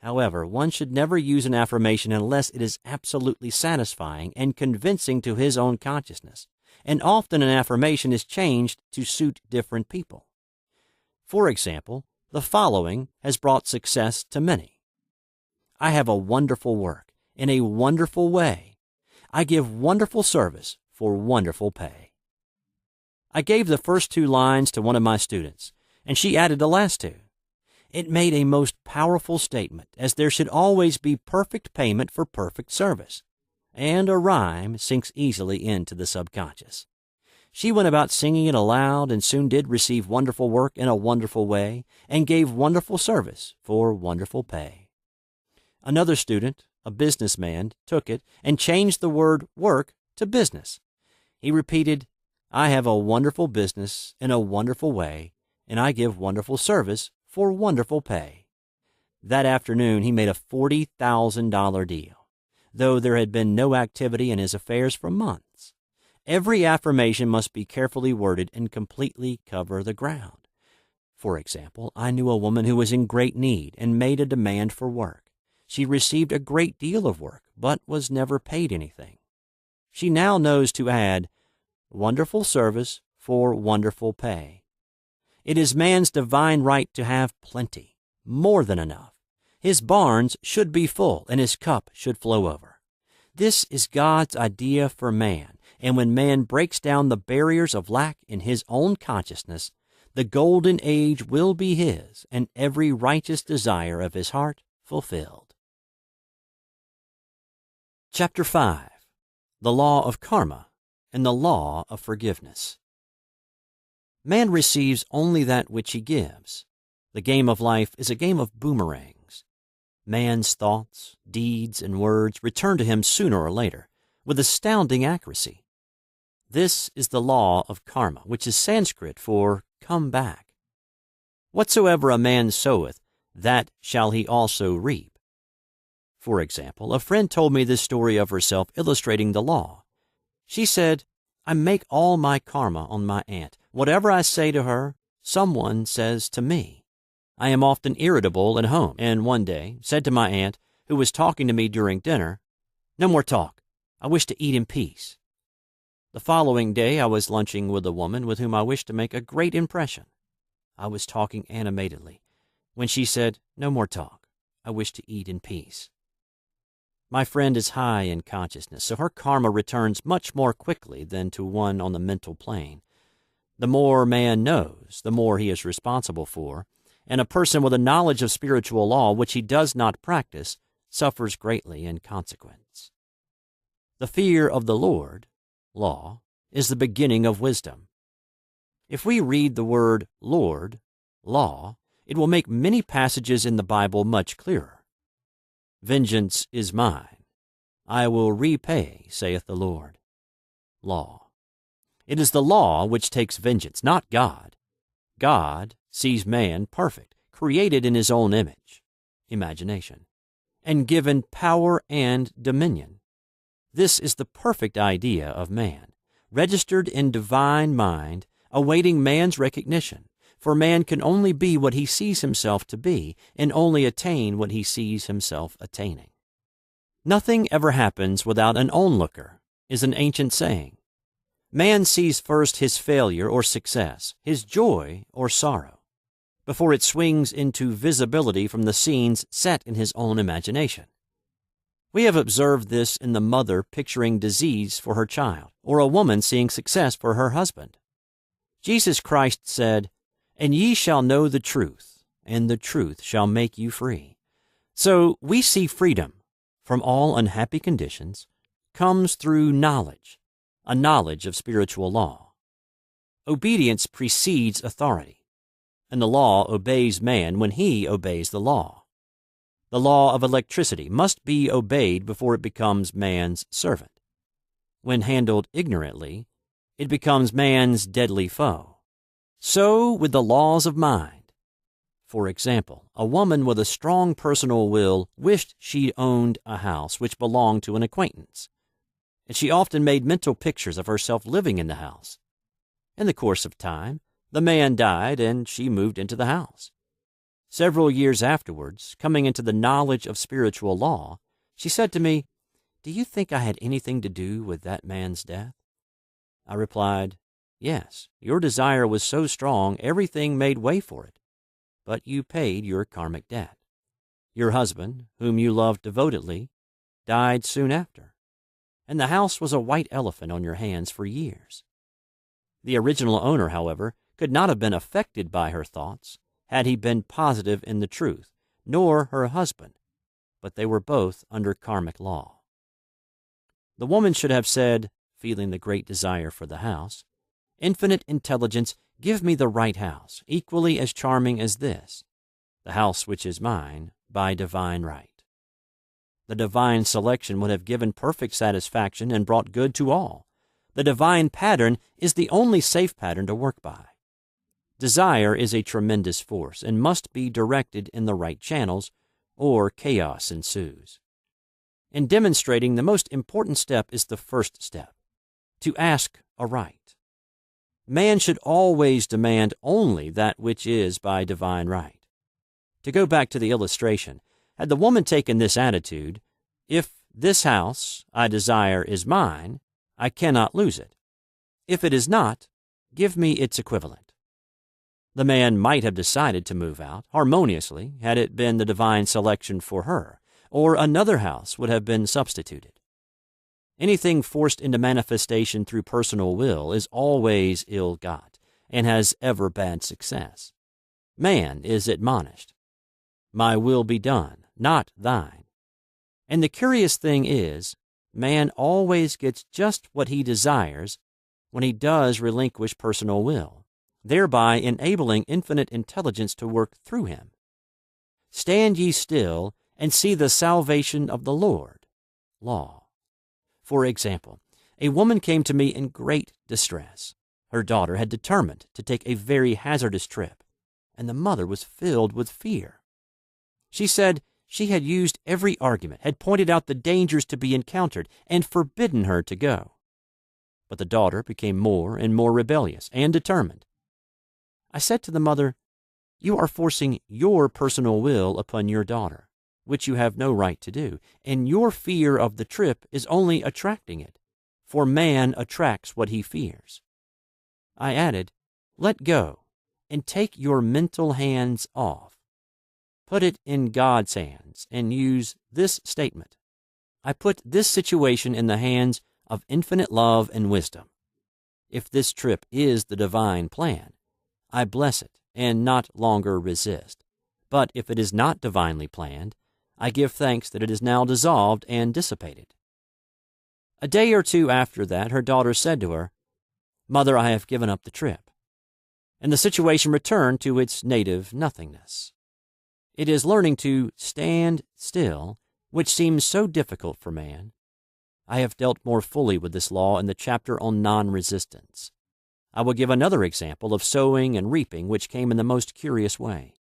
However, one should never use an affirmation unless it is absolutely satisfying and convincing to his own consciousness, and often an affirmation is changed to suit different people. For example, the following has brought success to many. I have a wonderful work in a wonderful way. I give wonderful service for wonderful pay. I gave the first 2 lines to one of my students, and she added the last 2. It made a most powerful statement, as there should always be perfect payment for perfect service, and a rhyme sinks easily into the subconscious. She went about singing it aloud and soon did receive wonderful work in a wonderful way, and gave wonderful service for wonderful pay. Another student, a businessman, took it and changed the word work to business. He repeated, "I have a wonderful business in a wonderful way, and I give wonderful service for wonderful pay." That afternoon he made a $40,000 deal, though there had been no activity in his affairs for months. Every affirmation must be carefully worded and completely cover the ground. For example, I knew a woman who was in great need and made a demand for work. She received a great deal of work, but was never paid anything. She now knows to add, "Wonderful service for wonderful pay." It is man's divine right to have plenty, more than enough. His barns should be full, and his cup should flow over. This is God's idea for man, and when man breaks down the barriers of lack in his own consciousness, the golden age will be his, and every righteous desire of his heart fulfilled. Chapter 5. The Law of Karma and the Law of Forgiveness. Man receives only that which he gives. The game of life is a game of boomerangs. Man's thoughts, deeds, and words return to him sooner or later, with astounding accuracy. This is the law of karma, which is Sanskrit for come back. Whatsoever a man soweth, that shall he also reap. For example, a friend told me this story of herself illustrating the law. She said, "I make all my karma on my aunt. Whatever I say to her, someone says to me. I am often irritable at home, and one day said to my aunt, who was talking to me during dinner, 'No more talk. I wish to eat in peace.' The following day I was lunching with a woman with whom I wished to make a great impression. I was talking animatedly, when she said, 'No more talk. I wish to eat in peace.' My friend is high in consciousness, so her karma returns much more quickly than to one on the mental plane. The more man knows, the more he is responsible for, and a person with a knowledge of spiritual law which he does not practice suffers greatly in consequence. The fear of the Lord, law, is the beginning of wisdom. If we read the word Lord, law, it will make many passages in the Bible much clearer. Vengeance is mine. I will repay, saith the Lord. Law. It is the law which takes vengeance, not God. God sees man perfect, created in his own image, imagination, and given power and dominion. This is the perfect idea of man, registered in divine mind, awaiting man's recognition. For man can only be what he sees himself to be, and only attain what he sees himself attaining. Nothing ever happens without an onlooker, is an ancient saying. Man sees first his failure or success, his joy or sorrow, before it swings into visibility from the scenes set in his own imagination. We have observed this in the mother picturing disease for her child, or a woman seeing success for her husband. Jesus Christ said, "And ye shall know the truth, and the truth shall make you free." So we see freedom from all unhappy conditions comes through knowledge, a knowledge of spiritual law. Obedience precedes authority, and the law obeys man when he obeys the law. The law of electricity must be obeyed before it becomes man's servant. When handled ignorantly, it becomes man's deadly foe. So with the laws of mind. For example, a woman with a strong personal will wished she owned a house which belonged to an acquaintance, and she often made mental pictures of herself living in the house. In the course of time, the man died and she moved into the house. Several years afterwards, coming into the knowledge of spiritual law, she said to me, "Do you think I had anything to do with that man's death?" I replied, "Yes, your desire was so strong everything made way for it, but you paid your karmic debt. Your husband, whom you loved devotedly, died soon after, and the house was a white elephant on your hands for years." The original owner, however, could not have been affected by her thoughts had he been positive in the truth, nor her husband, but they were both under karmic law. The woman should have said, feeling the great desire for the house, "Infinite intelligence, give me the right house, equally as charming as this, the house which is mine by divine right." The divine selection would have given perfect satisfaction and brought good to all. The divine pattern is the only safe pattern to work by. Desire is a tremendous force and must be directed in the right channels, or chaos ensues. In demonstrating, the most important step is the first step, to ask aright. Man should always demand only that which is by divine right. To go back to the illustration, had the woman taken this attitude, "If this house I desire is mine, I cannot lose it. If it is not, give me its equivalent." The man might have decided to move out harmoniously had it been the divine selection for her, or another house would have been substituted. Anything forced into manifestation through personal will is always ill-got and has ever bad success. Man is admonished, "My will be done, not thine." And the curious thing is, man always gets just what he desires when he does relinquish personal will, thereby enabling infinite intelligence to work through him. "Stand ye still and see the salvation of the Lord." Law. For example, a woman came to me in great distress. Her daughter had determined to take a very hazardous trip, and the mother was filled with fear. She said she had used every argument, had pointed out the dangers to be encountered, and forbidden her to go. But the daughter became more and more rebellious and determined. I said to the mother, "You are forcing your personal will upon your daughter, which you have no right to do, and your fear of the trip is only attracting it, for man attracts what he fears." I added, "Let go, and take your mental hands off. Put it in God's hands, and use this statement: I put this situation in the hands of infinite love and wisdom. If this trip is the divine plan, I bless it and not longer resist. But if it is not divinely planned, I give thanks that it is now dissolved and dissipated." A day or two after that, her daughter said to her, "Mother, I have given up the trip," and the situation returned to its native nothingness. It is learning to stand still, which seems so difficult for man. I have dealt more fully with this law in the chapter on non-resistance. I will give another example of sowing and reaping which came in the most curious way.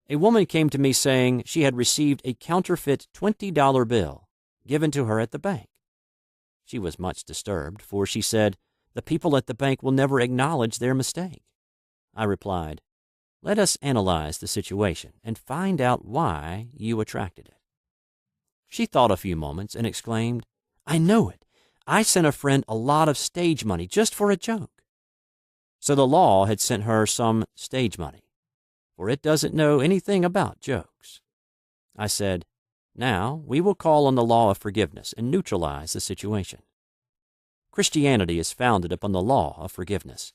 A woman came to me saying she had received a counterfeit $20 bill given to her at the bank. She was much disturbed, for she said, "The people at the bank will never acknowledge their mistake." I replied, "Let us analyze the situation and find out why you attracted it." She thought a few moments and exclaimed, "I know it. I sent a friend a lot of stage money just for a joke." So the law had sent her some stage money, for it doesn't know anything about jokes. I said, Now, we will call on the law of forgiveness and neutralize the situation. Christianity is founded upon the law of forgiveness.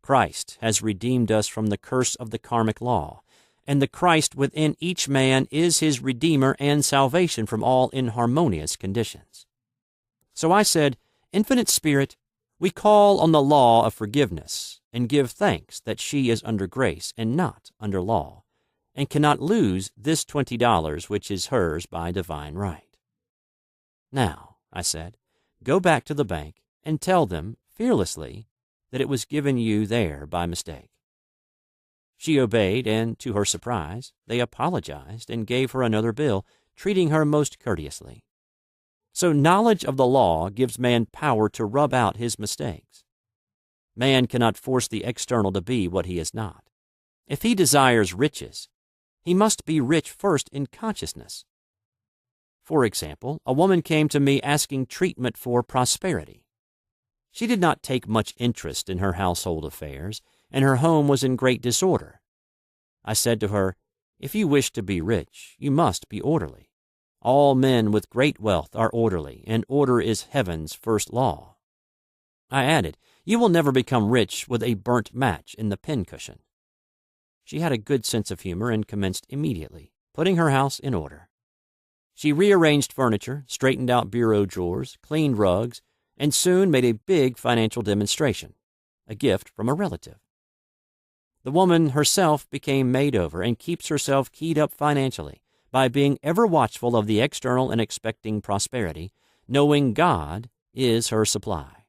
Christ has redeemed us from the curse of the karmic law, and the Christ within each man is his Redeemer and salvation from all inharmonious conditions. So I said, Infinite Spirit, we call on the law of forgiveness and give thanks that she is under grace and not under law, and cannot lose this $20 which is hers by divine right. Now, I said, go back to the bank and tell them fearlessly that it was given you there by mistake. She obeyed, and to her surprise, they apologized and gave her another bill, treating her most courteously. So knowledge of the law gives man power to rub out his mistakes. Man cannot force the external to be what he is not. If he desires riches, he must be rich first in consciousness. For example, a woman came to me asking treatment for prosperity. She did not take much interest in her household affairs, and her home was in great disorder. I said to her, If you wish to be rich, you must be orderly. All men with great wealth are orderly, and order is heaven's first law. I added, You will never become rich with a burnt match in the pincushion. She had a good sense of humor and commenced immediately, putting her house in order. She rearranged furniture, straightened out bureau drawers, cleaned rugs, and soon made a big financial demonstration, a gift from a relative. The woman herself became made over and keeps herself keyed up financially by being ever watchful of the external and expecting prosperity, knowing God is her supply.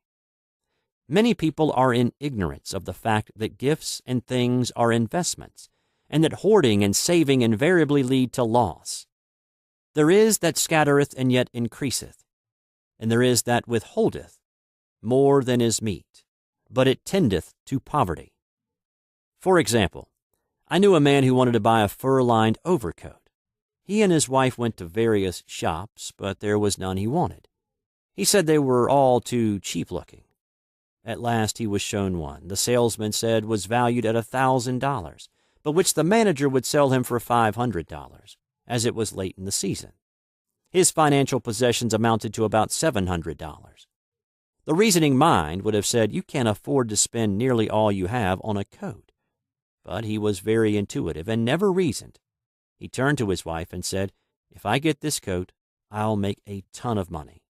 Many people are in ignorance of the fact that gifts and things are investments, and that hoarding and saving invariably lead to loss. There is that scattereth and yet increaseth, and there is that withholdeth more than is meet, but it tendeth to poverty. For example, I knew a man who wanted to buy a fur-lined overcoat. He and his wife went to various shops, but there was none he wanted. He said they were all too cheap-looking. At last he was shown one the salesman said was valued at $1,000, but which the manager would sell him for $500, as it was late in the season. His financial possessions amounted to about $700. The reasoning mind would have said you can't afford to spend nearly all you have on a coat. But he was very intuitive and never reasoned. He turned to his wife and said, If I get this coat, I'll make a ton of money.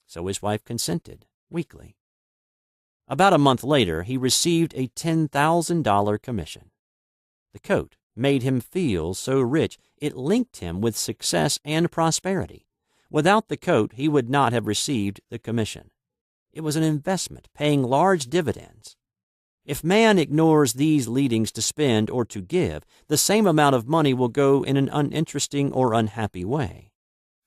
So his wife consented, weakly. About a month later, he received a $10,000 commission. The coat made him feel so rich it linked him with success and prosperity. Without the coat, he would not have received the commission. It was an investment, paying large dividends. If man ignores these leadings to spend or to give, the same amount of money will go in an uninteresting or unhappy way.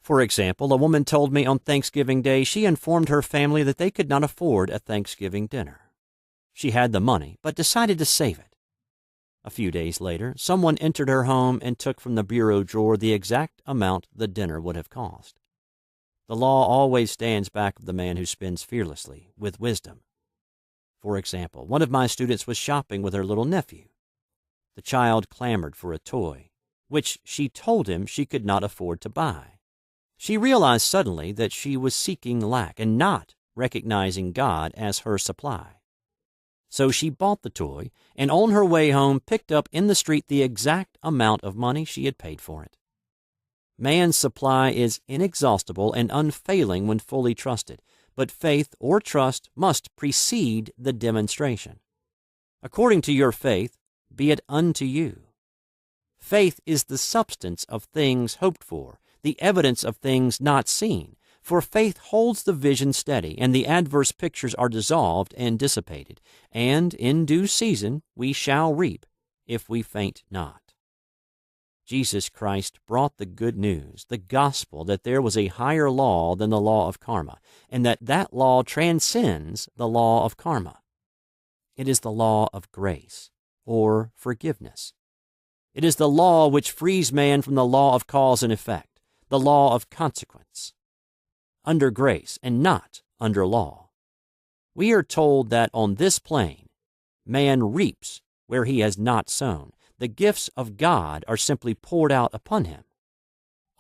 For example, a woman told me on Thanksgiving Day she informed her family that they could not afford a Thanksgiving dinner. She had the money, but decided to save it. A few days later, someone entered her home and took from the bureau drawer the exact amount the dinner would have cost. The law always stands back of the man who spends fearlessly, with wisdom. For example, one of my students was shopping with her little nephew. The child clamored for a toy, which she told him she could not afford to buy. She realized suddenly that she was seeking lack and not recognizing God as her supply. So she bought the toy, and on her way home picked up in the street the exact amount of money she had paid for it. Man's supply is inexhaustible and unfailing when fully trusted, but faith or trust must precede the demonstration. According to your faith, be it unto you. Faith is the substance of things hoped for, the evidence of things not seen, for faith holds the vision steady, and the adverse pictures are dissolved and dissipated, and in due season we shall reap, if we faint not. Jesus Christ brought the good news, the gospel, that there was a higher law than the law of karma, and that law transcends the law of karma. It is the law of grace, or forgiveness. It is the law which frees man from the law of cause and effect, the law of consequence. Under grace and not under law. We are told that on this plane, man reaps where he has not sown. The gifts of God are simply poured out upon him.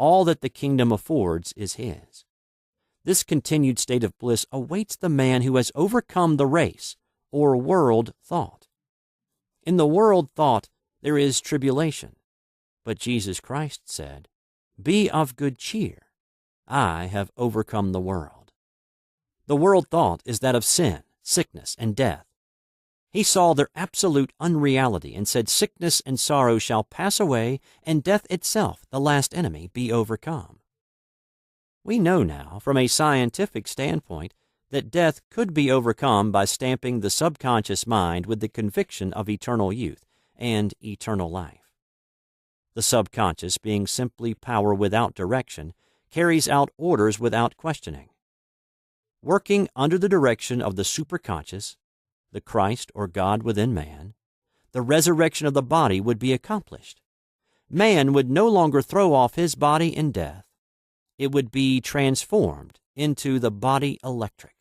all that the kingdom affords is his. This continued state of bliss awaits the man who has overcome the race, or world thought. In the world thought there is tribulation, but Jesus Christ said, "Be of good cheer. I have overcome the world." The world thought is that of sin, sickness, and death. He saw their absolute unreality and said, "Sickness and sorrow shall pass away, and death itself, the last enemy, be overcome." We know now, from a scientific standpoint, that death could be overcome by stamping the subconscious mind with the conviction of eternal youth and eternal life. The subconscious, being simply power without direction, carries out orders without questioning. Working under the direction of the superconscious, the Christ or God within man, the resurrection of the body would be accomplished. Man would no longer throw off his body in death. It would be transformed into the body electric,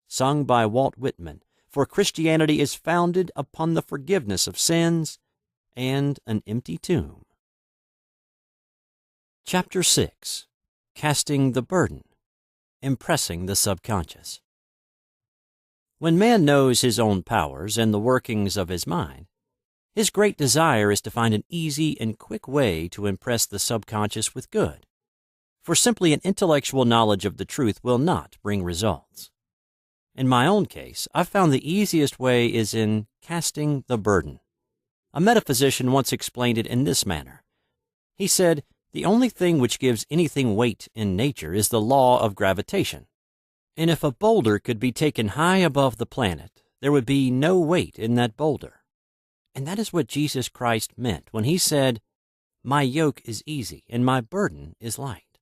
sung by Walt Whitman, for Christianity is founded upon the forgiveness of sins and an empty tomb. Chapter 6. Casting the Burden, Impressing the Subconscious. When man knows his own powers and the workings of his mind, his great desire is to find an easy and quick way to impress the subconscious with good, for simply an intellectual knowledge of the truth will not bring results. In my own case, I've found the easiest way is in casting the burden. A metaphysician once explained it in this manner. He said, "The only thing which gives anything weight in nature is the law of gravitation. And if a boulder could be taken high above the planet, there would be no weight in that boulder." And that is what Jesus Christ meant when he said, "My yoke is easy and my burden is light."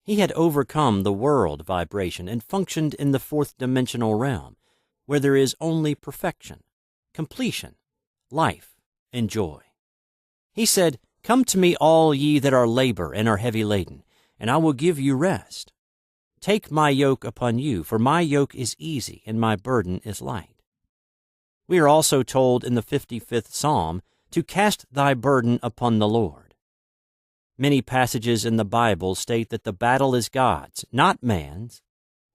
He had overcome the world vibration and functioned in the fourth-dimensional realm, where there is only perfection, completion, life, and joy. He said, "Come to me, all ye that are labor and are heavy laden, and I will give you rest. Take my yoke upon you, for my yoke is easy and my burden is light." We are also told in the 55th Psalm to cast thy burden upon the Lord. Many passages in the Bible state that the battle is God's, not man's,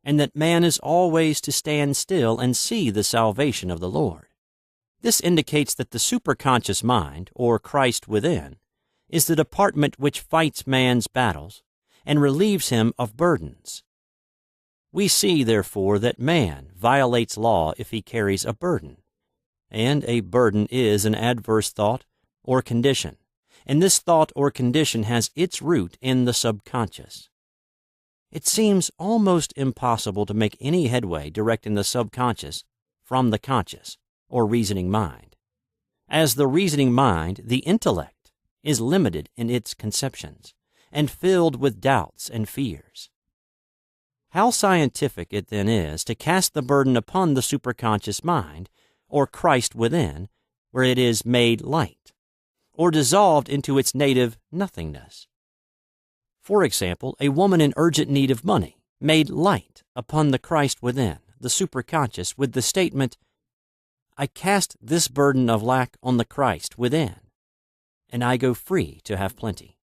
and that man is always to stand still and see the salvation of the Lord. This indicates that the superconscious mind, or Christ within, is the department which fights man's battles and relieves him of burdens. We see, therefore, that man violates law if he carries a burden, and a burden is an adverse thought or condition, and this thought or condition has its root in the subconscious. It seems almost impossible to make any headway directing the subconscious from the conscious, or reasoning mind. As the reasoning mind, the intellect, is limited in its conceptions, and filled with doubts and fears. How scientific it then is to cast the burden upon the superconscious mind, or Christ within, where it is made light, or dissolved into its native nothingness. For example, a woman in urgent need of money, made light upon the Christ within, the superconscious, with the statement, "I cast this burden of lack on the Christ within, and I go free to have plenty."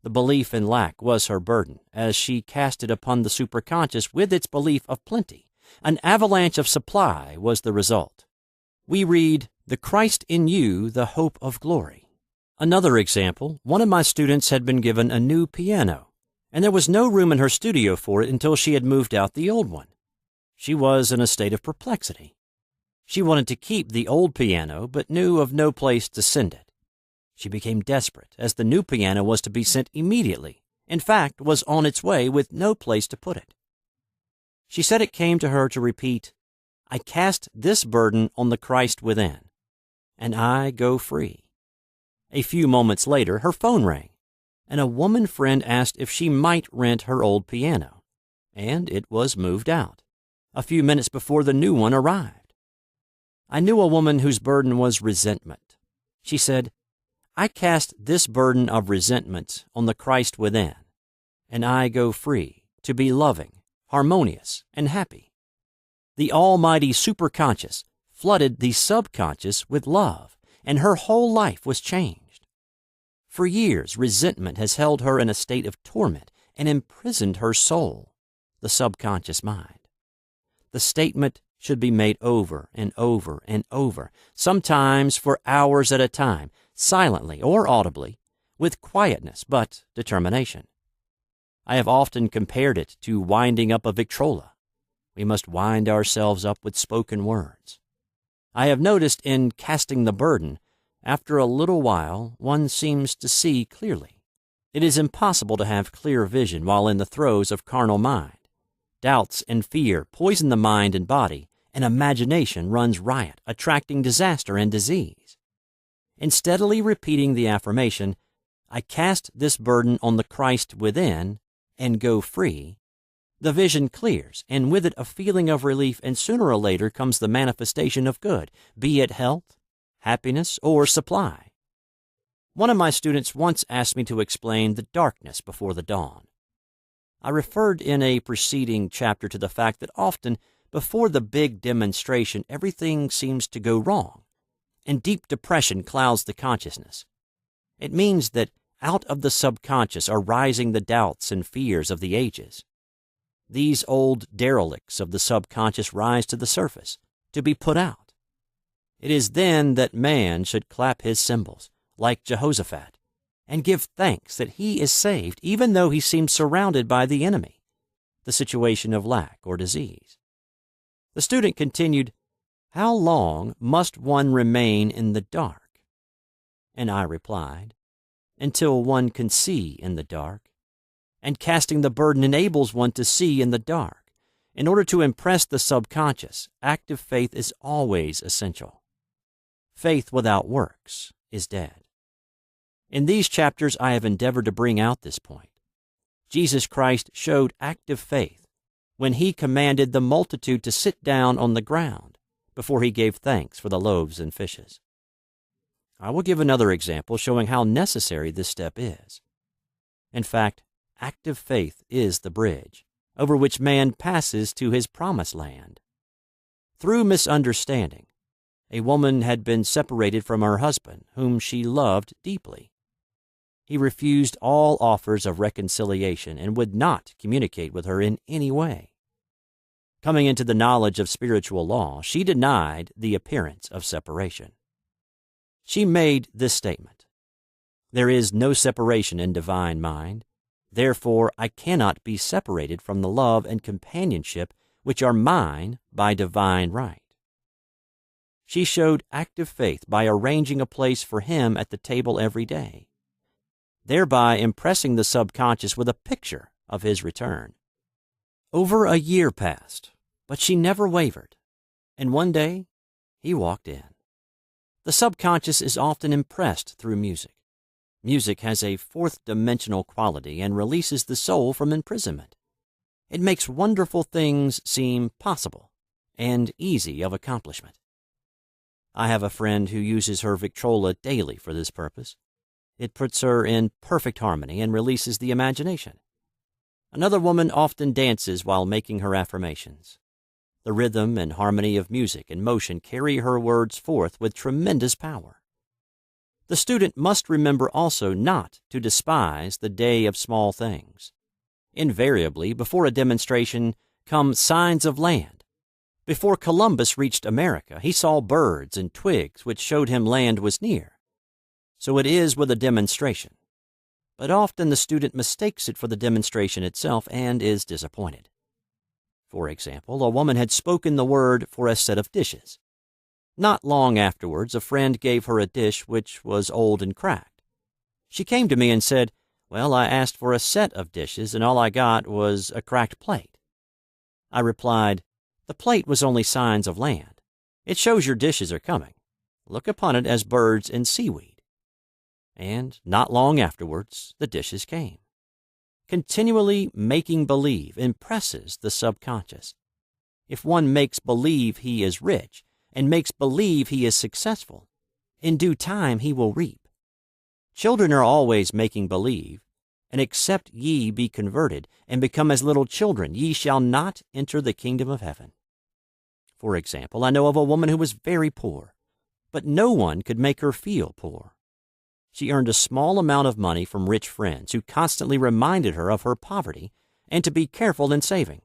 The belief in lack was her burden, as she cast it upon the superconscious with its belief of plenty. An avalanche of supply was the result. We read, "The Christ in you, the hope of glory." Another example, one of my students had been given a new piano, and there was no room in her studio for it until she had moved out the old one. She was in a state of perplexity. She wanted to keep the old piano, but knew of no place to send it. She became desperate, as the new piano was to be sent immediately, in fact, was on its way with no place to put it. She said it came to her to repeat, "I cast this burden on the Christ within, and I go free." A few moments later, her phone rang, and a woman friend asked if she might rent her old piano, and it was moved out, a few minutes before the new one arrived. I knew a woman whose burden was resentment. She said, "I cast this burden of resentment on the Christ within, and I go free to be loving, harmonious, and happy." The almighty superconscious flooded the subconscious with love, and her whole life was changed. For years, resentment has held her in a state of torment and imprisoned her soul, the subconscious mind. The statement should be made over and over and over, sometimes for hours at a time, silently or audibly, with quietness but determination. I have often compared it to winding up a Victrola. We must wind ourselves up with spoken words. I have noticed in casting the burden, after a little while one seems to see clearly. It is impossible to have clear vision while in the throes of carnal mind. Doubts and fear poison the mind and body, and imagination runs riot, attracting disaster and disease. In steadily repeating the affirmation, "I cast this burden on the Christ within and go free," the vision clears, and with it a feeling of relief, and sooner or later comes the manifestation of good, be it health, happiness, or supply. One of my students once asked me to explain the darkness before the dawn. I referred in a preceding chapter to the fact that often, before the big demonstration, everything seems to go wrong, and deep depression clouds the consciousness. It means that out of the subconscious are rising the doubts and fears of the ages. These old derelicts of the subconscious rise to the surface, to be put out. It is then that man should clap his cymbals, like Jehoshaphat, and give thanks that he is saved, even though he seems surrounded by the enemy, the situation of lack or disease. The student continued, "How long must one remain in the dark?" And I replied, "Until one can see in the dark. And casting the burden enables one to see in the dark. In order to impress the subconscious, active faith is always essential. Faith without works is dead." In these chapters, I have endeavored to bring out this point. Jesus Christ showed active faith when he commanded the multitude to sit down on the ground before he gave thanks for the loaves and fishes. I will give another example showing how necessary this step is. In fact, active faith is the bridge over which man passes to his promised land. Through misunderstanding, a woman had been separated from her husband, whom she loved deeply. He refused all offers of reconciliation and would not communicate with her in any way. Coming into the knowledge of spiritual law, she denied the appearance of separation. She made this statement: "There is no separation in divine mind. Therefore, I cannot be separated from the love and companionship which are mine by divine right." She showed active faith by arranging a place for him at the table every day, thereby impressing the subconscious with a picture of his return. Over a year passed, but she never wavered, and one day he walked in. The subconscious is often impressed through music. Music has a fourth-dimensional quality and releases the soul from imprisonment. It makes wonderful things seem possible and easy of accomplishment. I have a friend who uses her Victrola daily for this purpose. It puts her in perfect harmony and releases the imagination. Another woman often dances while making her affirmations. The rhythm and harmony of music and motion carry her words forth with tremendous power. The student must remember also not to despise the day of small things. Invariably, before a demonstration come signs of land. Before Columbus reached America, he saw birds and twigs which showed him land was near. So it is with a demonstration. But often the student mistakes it for the demonstration itself and is disappointed. For example, a woman had spoken the word for a set of dishes. Not long afterwards, a friend gave her a dish which was old and cracked. She came to me and said, "Well, I asked for a set of dishes, and all I got was a cracked plate." I replied, "The plate was only signs of land. It shows your dishes are coming. Look upon it as birds and seaweed." And not long afterwards, the dishes came. Continually making believe impresses the subconscious. If one makes believe he is rich and makes believe he is successful, in due time he will reap. Children are always making believe, and except ye be converted and become as little children, ye shall not enter the kingdom of heaven. For example, I know of a woman who was very poor, but no one could make her feel poor. She earned a small amount of money from rich friends who constantly reminded her of her poverty and to be careful in saving.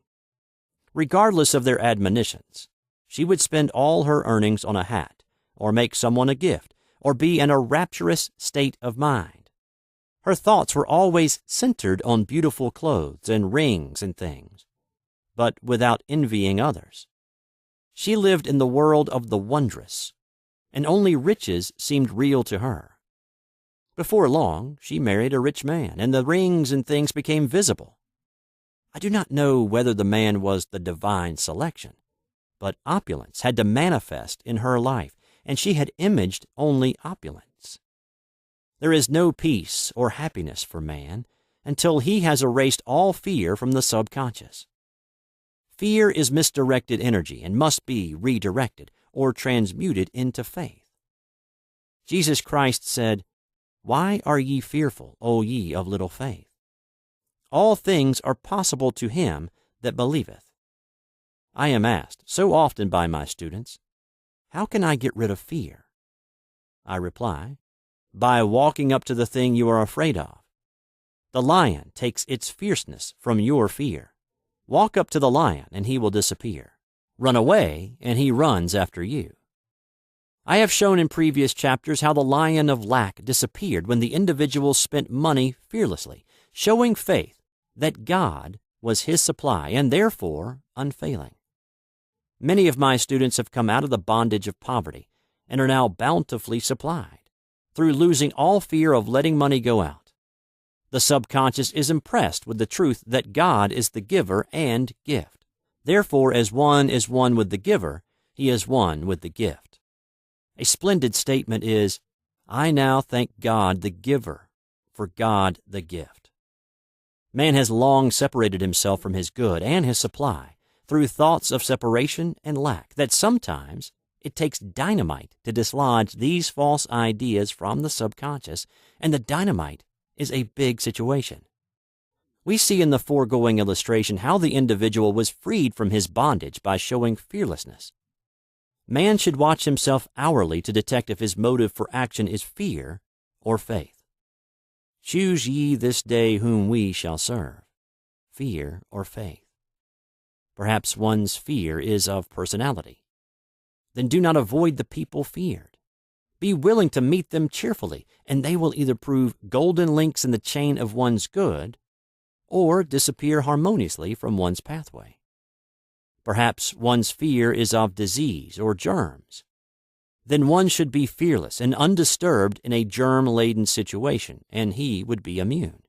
Regardless of their admonitions, she would spend all her earnings on a hat, or make someone a gift, or be in a rapturous state of mind. Her thoughts were always centered on beautiful clothes and rings and things, but without envying others. She lived in the world of the wondrous, and only riches seemed real to her. Before long, she married a rich man, and the rings and things became visible. I do not know whether the man was the divine selection, but opulence had to manifest in her life, and she had imaged only opulence. There is no peace or happiness for man until he has erased all fear from the subconscious. Fear is misdirected energy and must be redirected or transmuted into faith. Jesus Christ said, "Why are ye fearful, O ye of little faith? All things are possible to him that believeth." I am asked so often by my students, "How can I get rid of fear?" I reply, by walking up to the thing you are afraid of. The lion takes its fierceness from your fear. Walk up to the lion and he will disappear. Run away and he runs after you. I have shown in previous chapters how the lion of lack disappeared when the individual spent money fearlessly, showing faith that God was his supply and therefore unfailing. Many of my students have come out of the bondage of poverty and are now bountifully supplied through losing all fear of letting money go out. The subconscious is impressed with the truth that God is the giver and gift. Therefore, as one is one with the giver, he is one with the gift. A splendid statement is, "I now thank God the giver for God the gift." Man has long separated himself from his good and his supply through thoughts of separation and lack that sometimes it takes dynamite to dislodge these false ideas from the subconscious, and the dynamite is a big situation. We see in the foregoing illustration how the individual was freed from his bondage by showing fearlessness. Man should watch himself hourly to detect if his motive for action is fear or faith. Choose ye this day whom we shall serve, fear or faith. Perhaps one's fear is of personality. Then do not avoid the people feared. Be willing to meet them cheerfully, and they will either prove golden links in the chain of one's good or disappear harmoniously from one's pathway. Perhaps one's fear is of disease or germs. Then one should be fearless and undisturbed in a germ-laden situation, and he would be immune.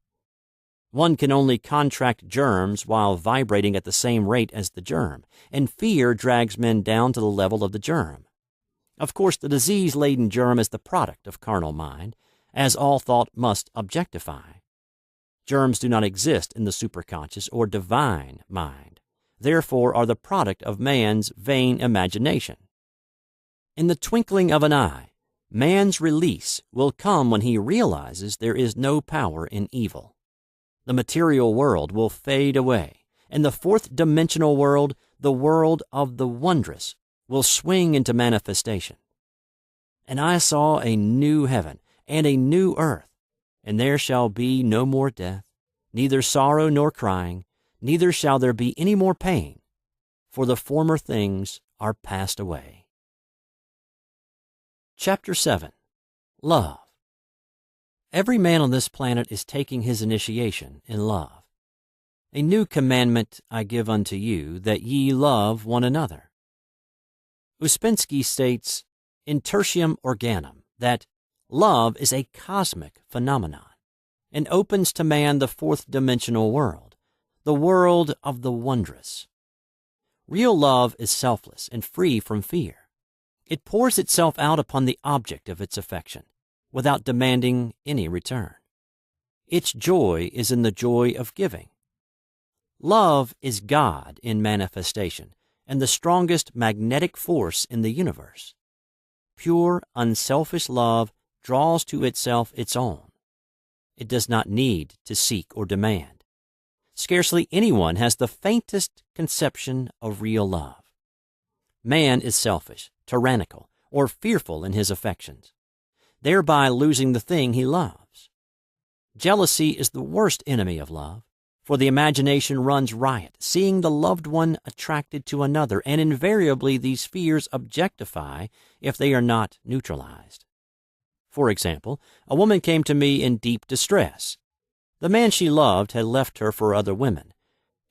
One can only contract germs while vibrating at the same rate as the germ, and fear drags men down to the level of the germ. Of course, the disease-laden germ is the product of carnal mind, as all thought must objectify. Germs do not exist in the superconscious or divine mind, therefore are the product of man's vain imagination. In the twinkling of an eye, man's release will come when he realizes there is no power in evil. The material world will fade away, and the fourth dimensional world, the world of the wondrous, will swing into manifestation. And I saw a new heaven and a new earth, and there shall be no more death, neither sorrow nor crying, neither shall there be any more pain, for the former things are passed away. Chapter 7. Love. Every man on this planet is taking his initiation in love. A new commandment I give unto you, that ye love one another. Uspensky states, in Tertium Organum, that love is a cosmic phenomenon and opens to man the fourth dimensional world, the world of the wondrous. Real love is selfless and free from fear. It pours itself out upon the object of its affection, without demanding any return. Its joy is in the joy of giving. Love is God in manifestation, and the strongest magnetic force in the universe. Pure, unselfish love draws to itself its own. It does not need to seek or demand. Scarcely anyone has the faintest conception of real love. Man is selfish, tyrannical, or fearful in his affections. thereby losing the thing he loves. Jealousy is the worst enemy of love, for the imagination runs riot, seeing the loved one attracted to another, and invariably these fears objectify if they are not neutralized. For example, a woman came to me in deep distress. The man she loved had left her for other women,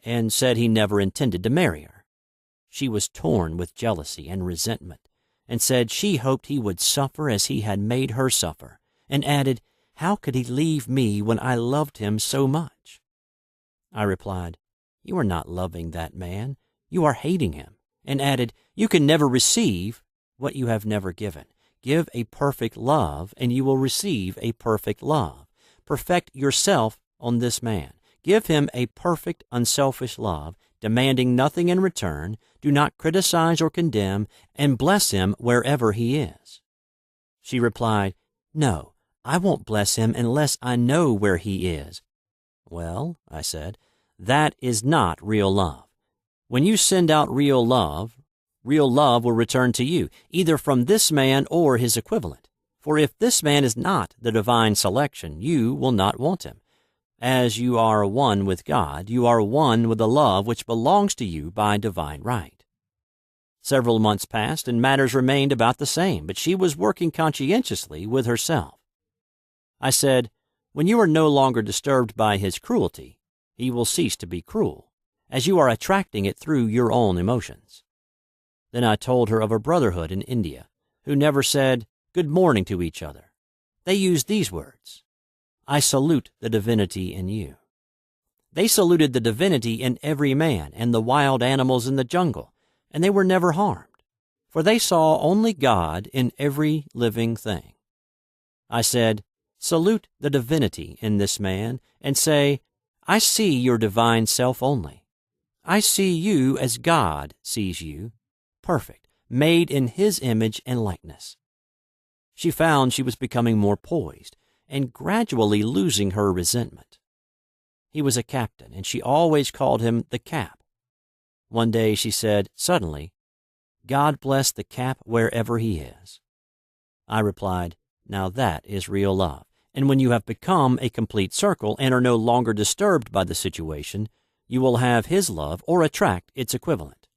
and said he never intended to marry her. She was torn with jealousy and resentment, and said she hoped he would suffer as he had made her suffer, and added, "How could he leave me when I loved him so much?" I replied, "You are not loving that man, you are hating him," and added, "You can never receive what you have never given. Give a perfect love, and you will receive a perfect love. Perfect yourself on this man. Give him a perfect, unselfish love, demanding nothing in return. Do not criticize or condemn, and bless him wherever he is." She replied, "No, I won't bless him unless I know where he is." "Well," I said, "that is not real love. When you send out real love will return to you, either from this man or his equivalent. For if this man is not the divine selection, you will not want him. As you are one with God, you are one with the love which belongs to you by divine right." Several months passed, and matters remained about the same, but she was working conscientiously with herself. I said, "When you are no longer disturbed by his cruelty, he will cease to be cruel, as you are attracting it through your own emotions." Then I told her of a brotherhood in India who never said good morning to each other. They used these words, "I salute the divinity in you." They saluted the divinity in every man and the wild animals in the jungle, and they were never harmed, for they saw only God in every living thing. I said, "Salute the divinity in this man, and say, I see your divine self only. I see you as God sees you, perfect, made in his image and likeness." She found she was becoming more poised and gradually losing her resentment. He was a captain, and she always called him the Cap. One day she said, suddenly, "God bless the Cap wherever he is." I replied, "Now that is real love, and when you have become a complete circle and are no longer disturbed by the situation, you will have his love or attract its equivalent."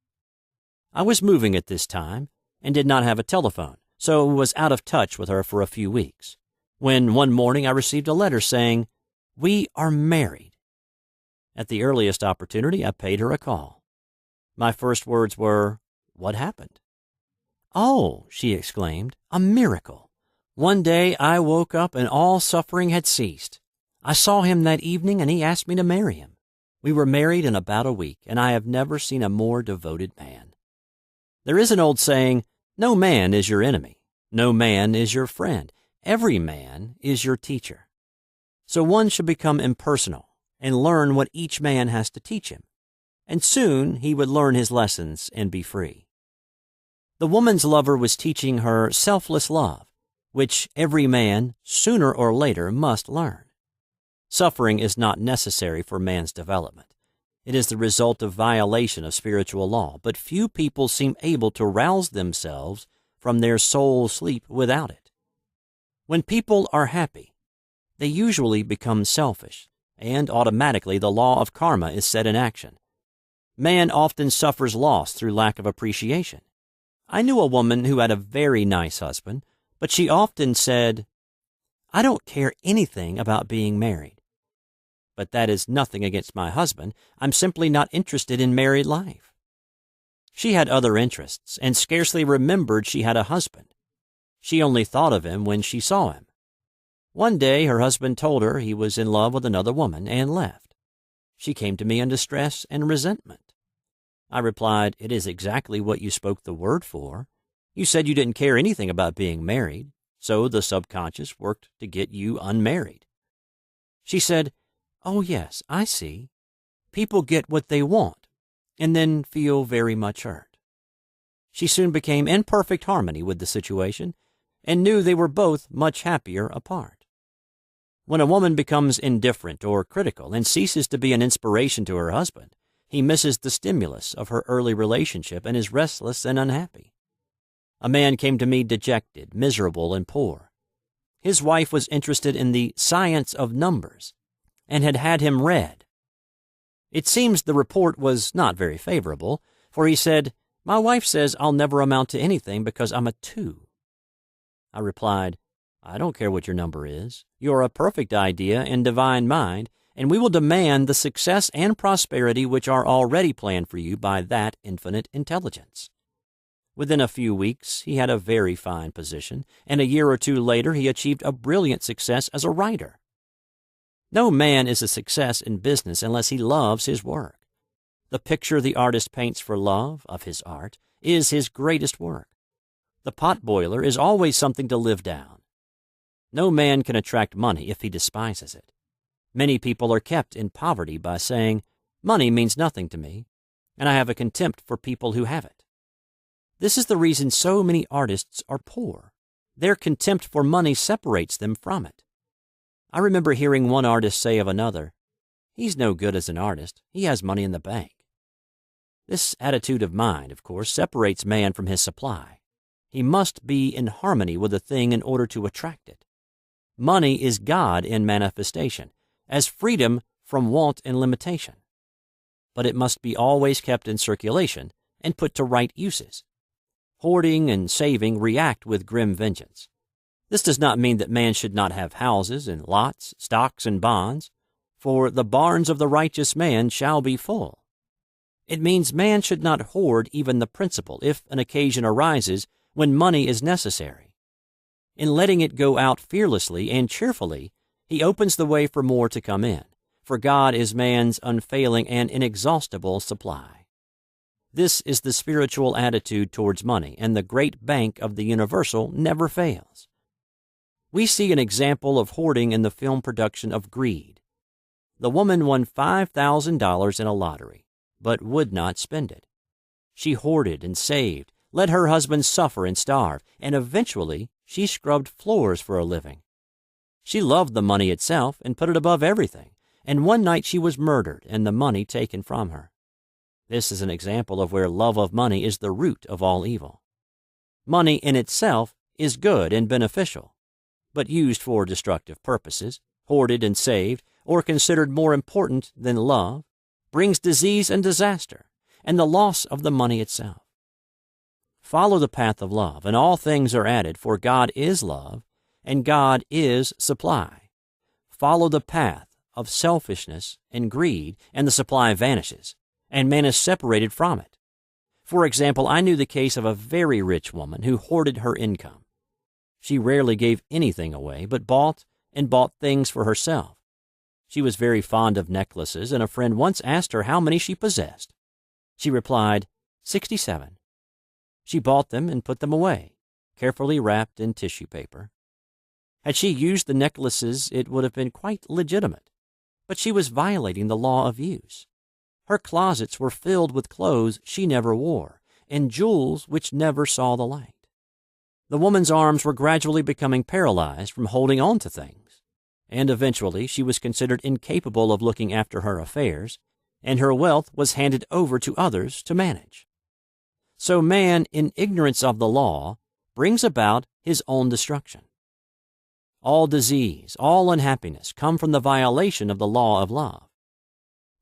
I was moving at this time and did not have a telephone, so was out of touch with her for a few weeks, when one morning I received a letter saying, "We are married." At the earliest opportunity, I paid her a call. My first words were, "What happened?" "Oh," she exclaimed, "a miracle. One day I woke up and all suffering had ceased. I saw him that evening and he asked me to marry him. We were married in about a week, and I have never seen a more devoted man." There is an old saying, "No man is your enemy. No man is your friend. Every man is your teacher." So one should become impersonal and learn what each man has to teach him, and soon he would learn his lessons and be free. The woman's lover was teaching her selfless love, which every man, sooner or later, must learn. Suffering is not necessary for man's development. It is the result of violation of spiritual law, but few people seem able to rouse themselves from their soul sleep without it. When people are happy, they usually become selfish, and automatically the law of karma is set in action. Man often suffers loss through lack of appreciation. I knew a woman who had a very nice husband, but she often said, "I don't care anything about being married. But that is nothing against my husband. I'm simply not interested in married life." She had other interests and scarcely remembered she had a husband. She only thought of him when she saw him. One day her husband told her he was in love with another woman and left. She came to me in distress and resentment. I replied, "It is exactly what you spoke the word for. You said you didn't care anything about being married, so the subconscious worked to get you unmarried." She said, "Oh yes, I see. People get what they want and then feel very much hurt." She soon became in perfect harmony with the situation and knew they were both much happier apart. When a woman becomes indifferent or critical and ceases to be an inspiration to her husband, he misses the stimulus of her early relationship and is restless and unhappy. A man came to me dejected, miserable, and poor. His wife was interested in the science of numbers and had had him read. It seems the report was not very favorable, for he said, "My wife says I'll never amount to anything because I'm a 2. I replied, "I don't care what your number is. You're a perfect idea in divine mind, and we will demand the success and prosperity which are already planned for you by that infinite intelligence." Within a few weeks, he had a very fine position, and a year or two later he achieved a brilliant success as a writer. No man is a success in business unless he loves his work. The picture the artist paints for love of his art is his greatest work. The potboiler is always something to live down. No man can attract money if he despises it. Many people are kept in poverty by saying, "Money means nothing to me, and I have a contempt for people who have it." This is the reason so many artists are poor. Their contempt for money separates them from it. I remember hearing one artist say of another, "He's no good as an artist. He has money in the bank." This attitude of mind, of course, separates man from his supply. He must be in harmony with a thing in order to attract it. Money is God in manifestation, as freedom from want and limitation. But it must be always kept in circulation and put to right uses. Hoarding and saving react with grim vengeance. This does not mean that man should not have houses and lots, stocks and bonds, for the barns of the righteous man shall be full. It means man should not hoard even the principal if an occasion arises when money is necessary. In letting it go out fearlessly and cheerfully, he opens the way for more to come in, for God is man's unfailing and inexhaustible supply. This is the spiritual attitude towards money, and the great bank of the universal never fails. We see an example of hoarding in the film production of Greed. The woman won $5,000 in a lottery, but would not spend it. She hoarded and saved, let her husband suffer and starve, and eventually she scrubbed floors for a living. She loved the money itself and put it above everything, and one night she was murdered and the money taken from her. This is an example of where love of money is the root of all evil. Money in itself is good and beneficial, but used for destructive purposes, hoarded and saved, or considered more important than love, brings disease and disaster, and the loss of the money itself. Follow the path of love, and all things are added, for God is love, and God is supply. Follow the path of selfishness and greed, and the supply vanishes, and man is separated from it. For example, I knew the case of a very rich woman who hoarded her income. She rarely gave anything away, but bought things for herself. She was very fond of necklaces, and a friend once asked her how many she possessed. She replied, 67. She bought them and put them away, carefully wrapped in tissue paper. Had she used the necklaces, it would have been quite legitimate, but she was violating the law of use. Her closets were filled with clothes she never wore, and jewels which never saw the light. The woman's arms were gradually becoming paralyzed from holding on to things, and eventually she was considered incapable of looking after her affairs, and her wealth was handed over to others to manage. So man, in ignorance of the law, brings about his own destruction. All disease, all unhappiness come from the violation of the law of love.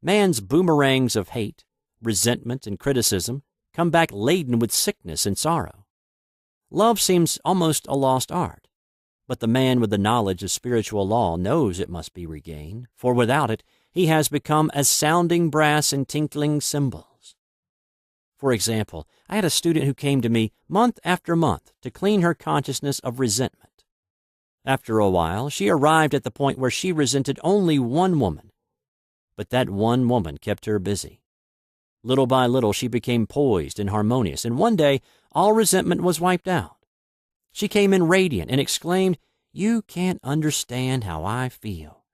Man's boomerangs of hate, resentment, and criticism come back laden with sickness and sorrow. Love seems almost a lost art, but the man with the knowledge of spiritual law knows it must be regained, for without it he has become as sounding brass and tinkling cymbals. For example, I had a student who came to me month after month to clean her consciousness of resentment. After a while, she arrived at the point where she resented only one woman, but that one woman kept her busy. Little by little, she became poised and harmonious, and one day, all resentment was wiped out. She came in radiant and exclaimed, "You can't understand how I feel."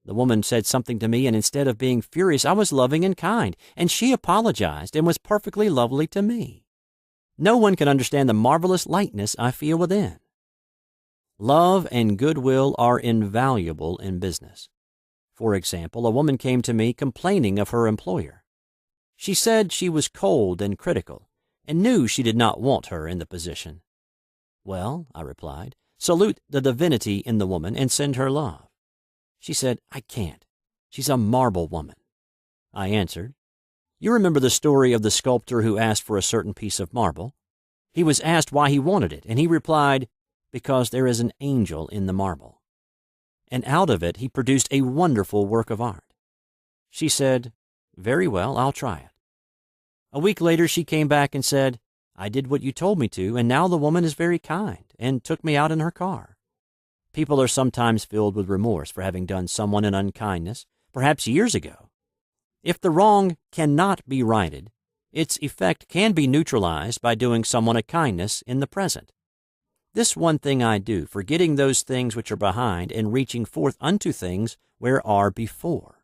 The woman said something to me, and instead of being furious, I was loving and kind, and she apologized and was perfectly lovely to me. No one can understand the marvelous lightness I feel within. Love and goodwill are invaluable in business. For example, a woman came to me complaining of her employer. She said she was cold and critical, and knew she did not want her in the position. "Well," I replied, salute the divinity in the woman, and send her love. She said, I can't. She's a marble woman. I answered, You remember the story of the sculptor who asked for a certain piece of marble? He was asked why he wanted it, and he replied, Because there is an angel in the marble. And out of it he produced a wonderful work of art. She said, Very well, I'll try it. A week later she came back and said, I did what you told me to, and now the woman is very kind and took me out in her car. People are sometimes filled with remorse for having done someone an unkindness, perhaps years ago. If the wrong cannot be righted, its effect can be neutralized by doing someone a kindness in the present. This one thing I do, forgetting those things which are behind and reaching forth unto things where are before.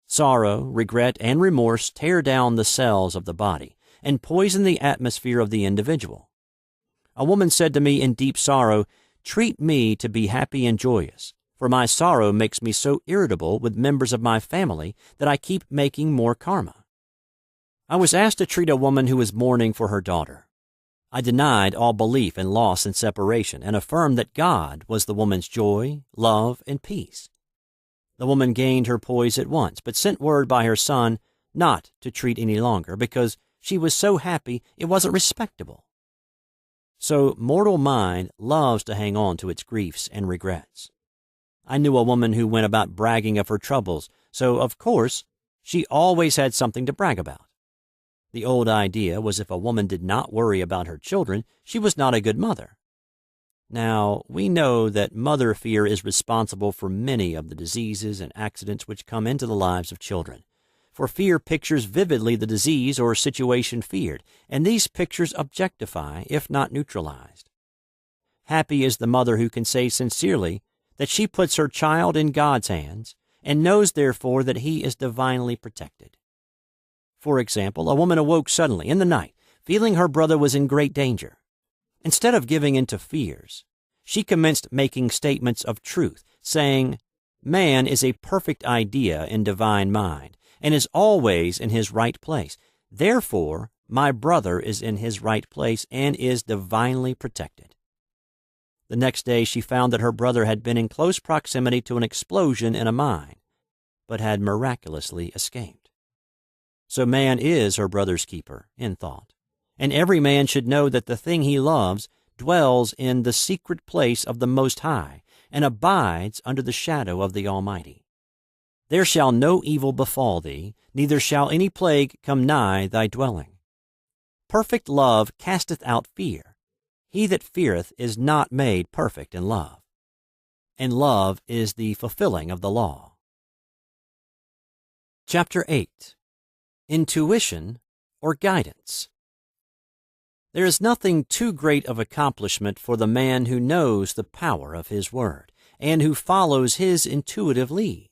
Sorrow, regret, and remorse tear down the cells of the body and poison the atmosphere of the individual. A woman said to me in deep sorrow, Treat me to be happy and joyous, for my sorrow makes me so irritable with members of my family that I keep making more karma. I was asked to treat a woman who was mourning for her daughter. I denied all belief in loss and separation and affirmed that God was the woman's joy, love, and peace. The woman gained her poise at once, but sent word by her son not to treat any longer because she was so happy it wasn't respectable. So mortal mind loves to hang on to its griefs and regrets. I knew a woman who went about bragging of her troubles, so of course she always had something to brag about. The old idea was if a woman did not worry about her children, she was not a good mother. Now, we know that mother fear is responsible for many of the diseases and accidents which come into the lives of children. For fear pictures vividly the disease or situation feared, and these pictures objectify, if not neutralized. Happy is the mother who can say sincerely that she puts her child in God's hands and knows therefore that he is divinely protected. For example, a woman awoke suddenly in the night, feeling her brother was in great danger. Instead of giving in to fears, she commenced making statements of truth, saying, Man is a perfect idea in divine mind, and is always in his right place. Therefore, my brother is in his right place and is divinely protected. The next day she found that her brother had been in close proximity to an explosion in a mine, but had miraculously escaped. So man is her brother's keeper, in thought, and every man should know that the thing he loves dwells in the secret place of the Most High, and abides under the shadow of the Almighty. There shall no evil befall thee, neither shall any plague come nigh thy dwelling. Perfect love casteth out fear. He that feareth is not made perfect in love. And love is the fulfilling of the law. Chapter 8. Intuition or Guidance. There is nothing too great of accomplishment for the man who knows the power of his word, and who follows his intuitive leads.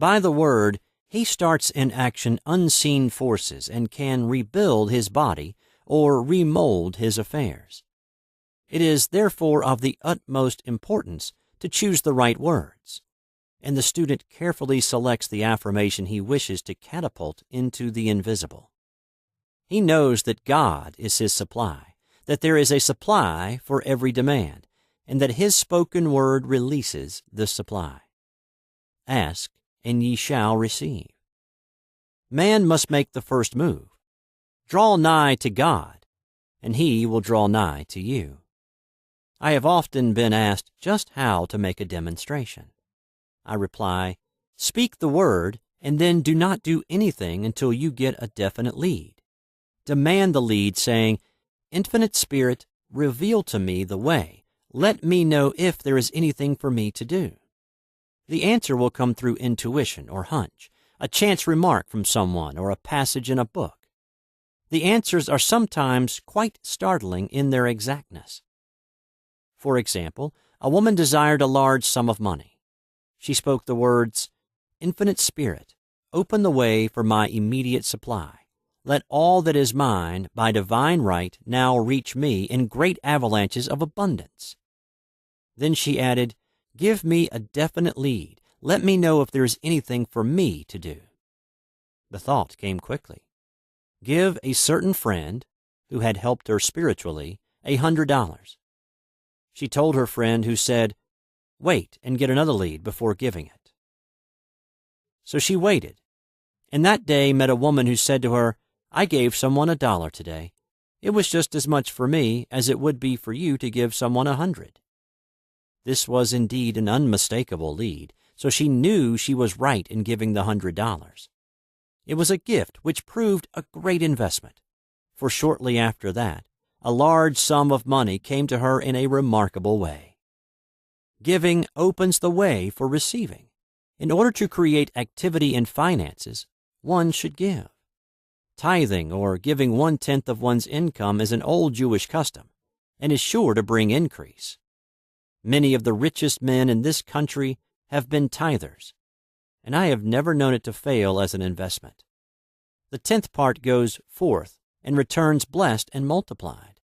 By the word, he starts in action unseen forces and can rebuild his body or remold his affairs. It is therefore of the utmost importance to choose the right words, and the student carefully selects the affirmation he wishes to catapult into the invisible. He knows that God is his supply, that there is a supply for every demand, and that his spoken word releases the supply. Ask, and ye shall receive. Man must make the first move. Draw nigh to God, and he will draw nigh to you. I have often been asked just how to make a demonstration. I reply, speak the word, and then do not do anything until you get a definite lead. Demand the lead, saying, Infinite Spirit, reveal to me the way. Let me know if there is anything for me to do. The answer will come through intuition or hunch, a chance remark from someone, or a passage in a book. The answers are sometimes quite startling in their exactness. For example, a woman desired a large sum of money. She spoke the words, Infinite Spirit, open the way for my immediate supply. Let all that is mine by divine right now reach me in great avalanches of abundance. Then she added, Give me a definite lead. Let me know if there is anything for me to do. The thought came quickly. Give a certain friend, who had helped her spiritually, $100. She told her friend, who said, "Wait and get another lead before giving it." So she waited, and that day met a woman who said to her, "I gave someone $1 today. It was just as much for me as it would be for you to give someone 100. This was indeed an unmistakable lead, so she knew she was right in giving the $100. It was a gift which proved a great investment, for shortly after that, a large sum of money came to her in a remarkable way. Giving opens the way for receiving. In order to create activity in finances, one should give. Tithing, or giving 1/10 of one's income, is an old Jewish custom and is sure to bring increase. Many of the richest men in this country have been tithers, and I have never known it to fail as an investment. The 10th part goes forth and returns blessed and multiplied.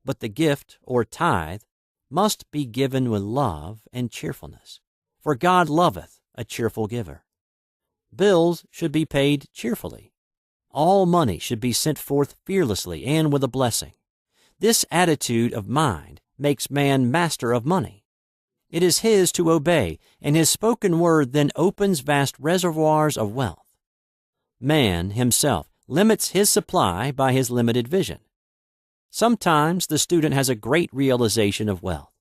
But the gift, or tithe, must be given with love and cheerfulness, for God loveth a cheerful giver. Bills should be paid cheerfully. All money should be sent forth fearlessly and with a blessing. This attitude of mind makes man master of money. It is his to obey, and his spoken word then opens vast reservoirs of wealth. Man himself limits his supply by his limited vision. Sometimes the student has a great realization of wealth,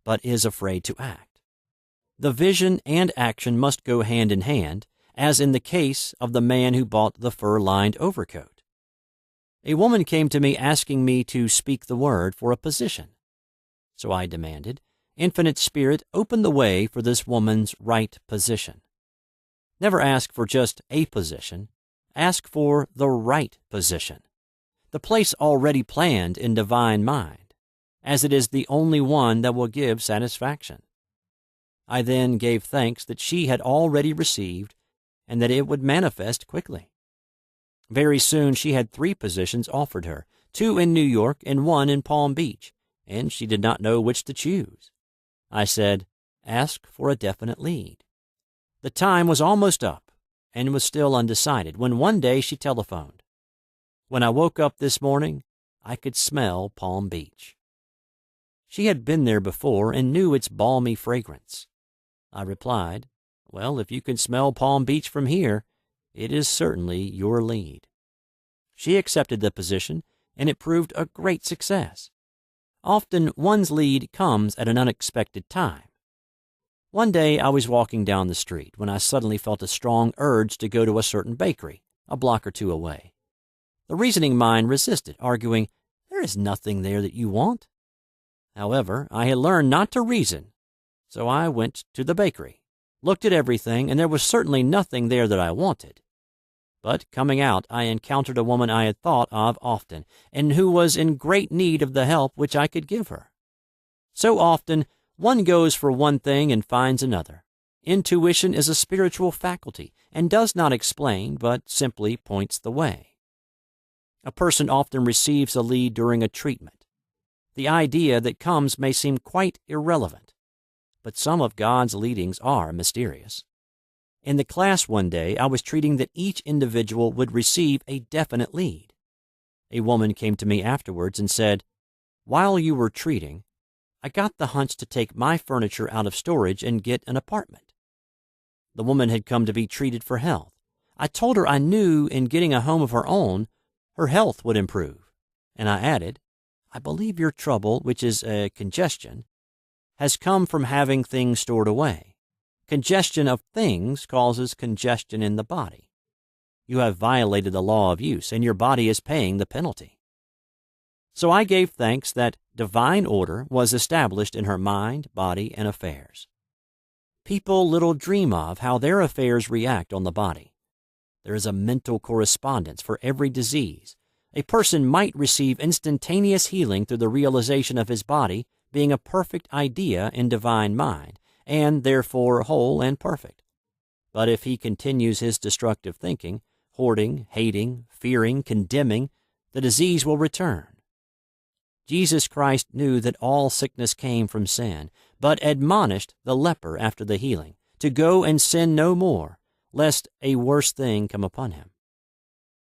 but is afraid to act. The vision and action must go hand in hand, as in the case of the man who bought the fur-lined overcoat. A woman came to me asking me to speak the word for a position. So I demanded, "Infinite Spirit, open the way for this woman's right position." Never ask for just a position. Ask for the right position, the place already planned in divine mind, as it is the only one that will give satisfaction. I then gave thanks that she had already received and that it would manifest quickly. Very soon she had 3 positions offered her, 2 in New York and 1 in Palm Beach, and she did not know which to choose. I said, "Ask for a definite lead." The time was almost up and was still undecided when one day she telephoned. When I woke up this morning, I could smell Palm Beach. She had been there before and knew its balmy fragrance. I replied, "Well, if you can smell Palm Beach from here, it is certainly your lead." She accepted the position, and it proved a great success. Often one's lead comes at an unexpected time. One day I was walking down the street when I suddenly felt a strong urge to go to a certain bakery, a block or 2 away. The reasoning mind resisted, arguing, "There is nothing there that you want." However, I had learned not to reason, so I went to the bakery, looked at everything, and there was certainly nothing there that I wanted. But coming out, I encountered a woman I had thought of often, and who was in great need of the help which I could give her. So often, one goes for one thing and finds another. Intuition is a spiritual faculty, and does not explain, but simply points the way. A person often receives a lead during a treatment. The idea that comes may seem quite irrelevant, but some of God's leadings are mysterious. In the class one day, I was treating that each individual would receive a definite lead. A woman came to me afterwards and said, "While you were treating, I got the hunch to take my furniture out of storage and get an apartment." The woman had come to be treated for health. I told her I knew in getting a home of her own, her health would improve, and I added, "I believe your trouble, which is a congestion, has come from having things stored away. Congestion of things causes congestion in the body. You have violated the law of use, and your body is paying the penalty." So I gave thanks that divine order was established in her mind, body, and affairs. People little dream of how their affairs react on the body. There is a mental correspondence for every disease. A person might receive instantaneous healing through the realization of his body being a perfect idea in divine mind, and therefore whole and perfect. But if he continues his destructive thinking, hoarding, hating, fearing, condemning, the disease will return. Jesus Christ knew that all sickness came from sin, but admonished the leper after the healing to go and sin no more, lest a worse thing come upon him.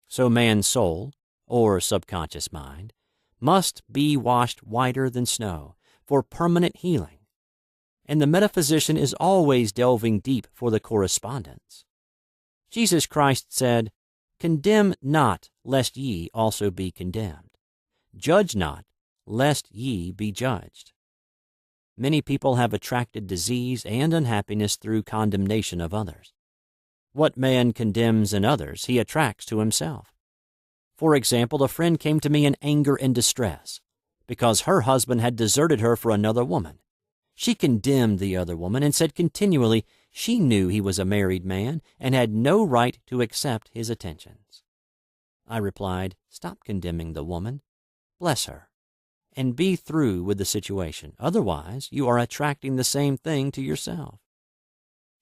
So man's soul, or subconscious mind, must be washed whiter than snow, for permanent healing, and the metaphysician is always delving deep for the correspondence. Jesus Christ said, "Condemn not, lest ye also be condemned. Judge not, lest ye be judged." Many people have attracted disease and unhappiness through condemnation of others. What man condemns in others, he attracts to himself. For example, a friend came to me in anger and distress because her husband had deserted her for another woman. She condemned the other woman and said continually she knew he was a married man and had no right to accept his attentions. I replied, "Stop condemning the woman. Bless her, and be through with the situation. Otherwise, you are attracting the same thing to yourself."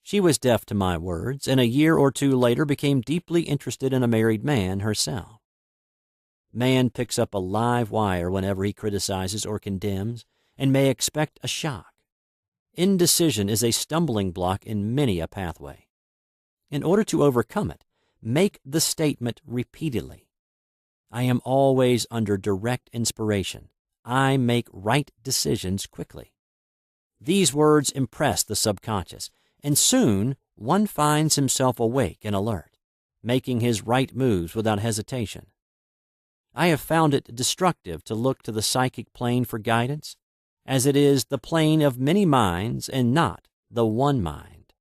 She was deaf to my words, and a year or two later became deeply interested in a married man herself. Man picks up a live wire whenever he criticizes or condemns, and may expect a shock. Indecision is a stumbling block in many a pathway. In order to overcome it, make the statement repeatedly. I am always under direct inspiration. I make right decisions quickly. These words impress the subconscious, and soon one finds himself awake and alert, making his right moves without hesitation. I have found it destructive to look to the psychic plane for guidance, as it is the plane of many minds and not the one mind.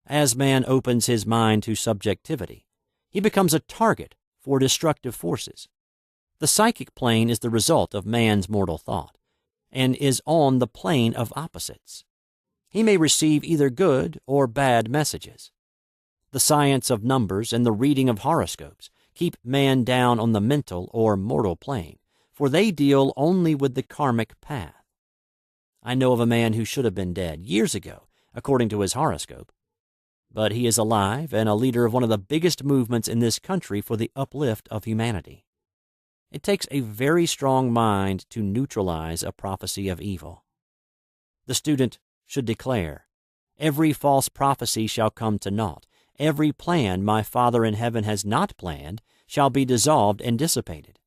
As man opens his mind to subjectivity, he becomes a target for destructive forces. The psychic plane is the result of man's mortal thought, and is on the plane of opposites. He may receive either good or bad messages. The science of numbers and the reading of horoscopes keep man down on the mental or mortal plane, for they deal only with the karmic path. I know of a man who should have been dead years ago, according to his horoscope, but he is alive and a leader of one of the biggest movements in this country for the uplift of humanity. It takes a very strong mind to neutralize a prophecy of evil. The student should declare, "Every false prophecy shall come to naught. Every plan my Father in heaven has not planned shall be dissolved and dissipated.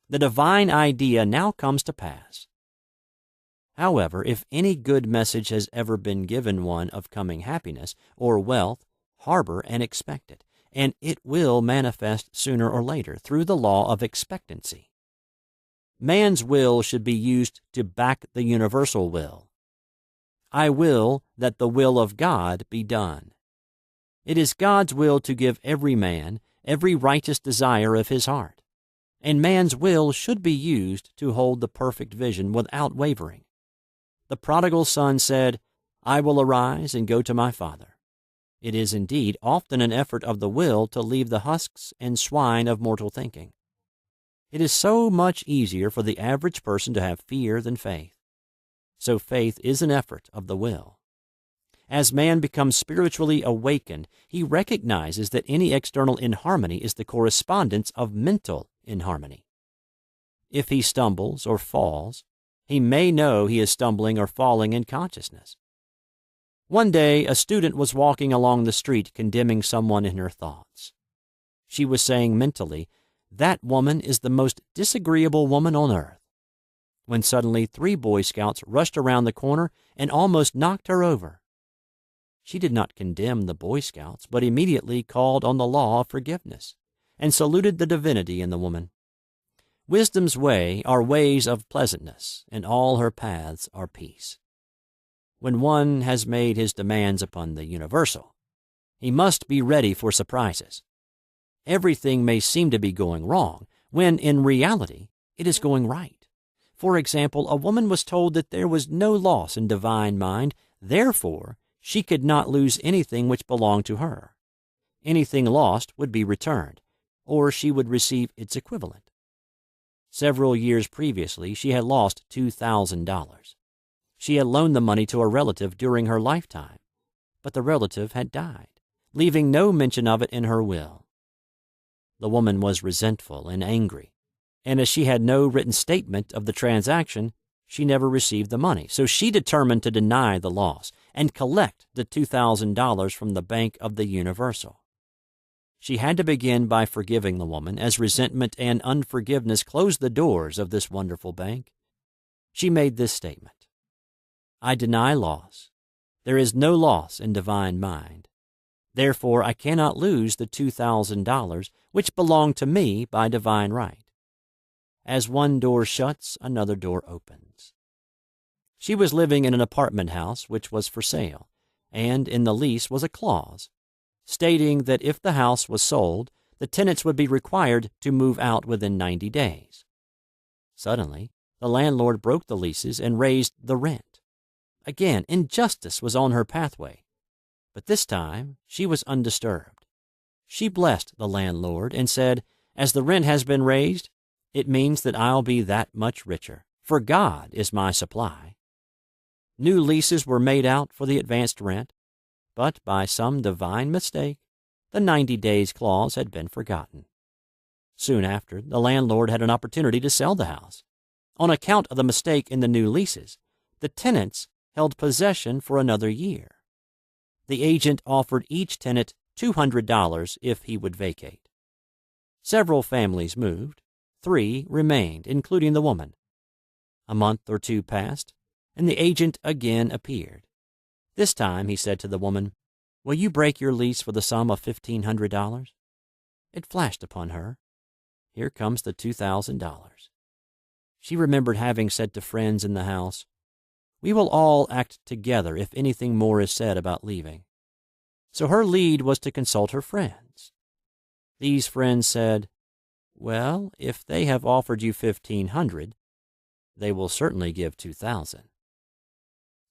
The divine idea now comes to pass." However, if any good message has ever been given one of coming happiness or wealth, harbor and expect it, and it will manifest sooner or later through the law of expectancy. Man's will should be used to back the universal will. I will that the will of God be done. It is God's will to give every man every righteous desire of his heart, and man's will should be used to hold the perfect vision without wavering. The prodigal son said, "I will arise and go to my father." It is indeed often an effort of the will to leave the husks and swine of mortal thinking. It is so much easier for the average person to have fear than faith. So faith is an effort of the will. As man becomes spiritually awakened, he recognizes that any external inharmony is the correspondence of mental inharmony. If he stumbles or falls, he may know he is stumbling or falling in consciousness. One day, a student was walking along the street condemning someone in her thoughts. She was saying mentally, "That woman is the most disagreeable woman on earth," when suddenly 3 Boy Scouts rushed around the corner and almost knocked her over. She did not condemn the Boy Scouts, but immediately called on the law of forgiveness and saluted the divinity in the woman. Wisdom's way are ways of pleasantness, and all her paths are peace. When one has made his demands upon the universal, he must be ready for surprises. Everything may seem to be going wrong, when in reality it is going right. For example, a woman was told that there was no loss in divine mind, therefore she could not lose anything which belonged to her. Anything lost would be returned, or she would receive its equivalent. Several years previously, she had lost $2,000. She had loaned the money to a relative during her lifetime, but the relative had died, leaving no mention of it in her will. The woman was resentful and angry, and as she had no written statement of the transaction, she never received the money. So she determined to deny the loss and collect the $2,000 from the Bank of the Universal. She had to begin by forgiving the woman, as resentment and unforgiveness closed the doors of this wonderful bank. She made this statement: I deny loss. There is no loss in divine mind. Therefore, I cannot lose the $2,000 which belong to me by divine right. As one door shuts, another door opens. She was living in an apartment house which was for sale, and in the lease was a clause stating that if the house was sold, the tenants would be required to move out within 90 days. Suddenly, the landlord broke the leases and raised the rent. Again, injustice was on her pathway, but this time she was undisturbed. She blessed the landlord and said, as the rent has been raised, it means that I'll be that much richer, for God is my supply. New leases were made out for the advanced rent, but by some divine mistake, the 90 days clause had been forgotten. Soon after, the landlord had an opportunity to sell the house. On account of the mistake in the new leases, the tenants held possession for another year. The agent offered each tenant $200 if he would vacate. Several families moved. 3 remained, including the woman. A month or 2 passed, and the agent again appeared. This time he said to the woman, will you break your lease for the sum of $1,500? It flashed upon her. Here comes the $2,000. She remembered having said to friends in the house, we will all act together if anything more is said about leaving. So her lead was to consult her friends. These friends said, well, if they have offered you $1,500, they will certainly give $2,000.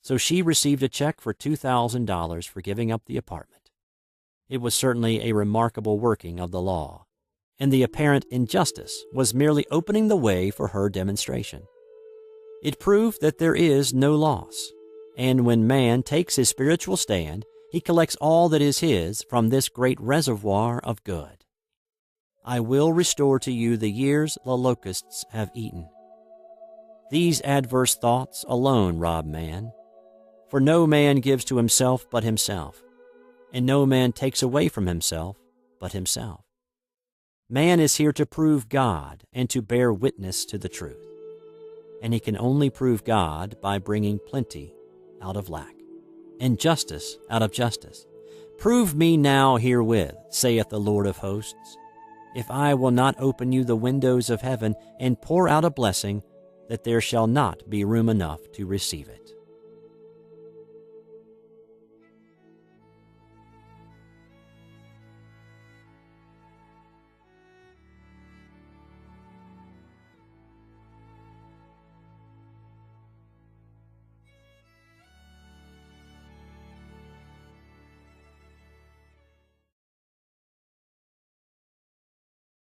So she received a check for $2,000 for giving up the apartment. It was certainly a remarkable working of the law, and the apparent injustice was merely opening the way for her demonstration. It proved that there is no loss, and when man takes his spiritual stand, he collects all that is his from this great reservoir of good. I will restore to you the years the locusts have eaten. These adverse thoughts alone rob man, for no man gives to himself but himself, and no man takes away from himself but himself. Man is here to prove God and to bear witness to the truth, and he can only prove God by bringing plenty out of lack, and justice out of justice. Prove me now herewith, saith the Lord of hosts, if I will not open you the windows of heaven and pour out a blessing, that there shall not be room enough to receive it.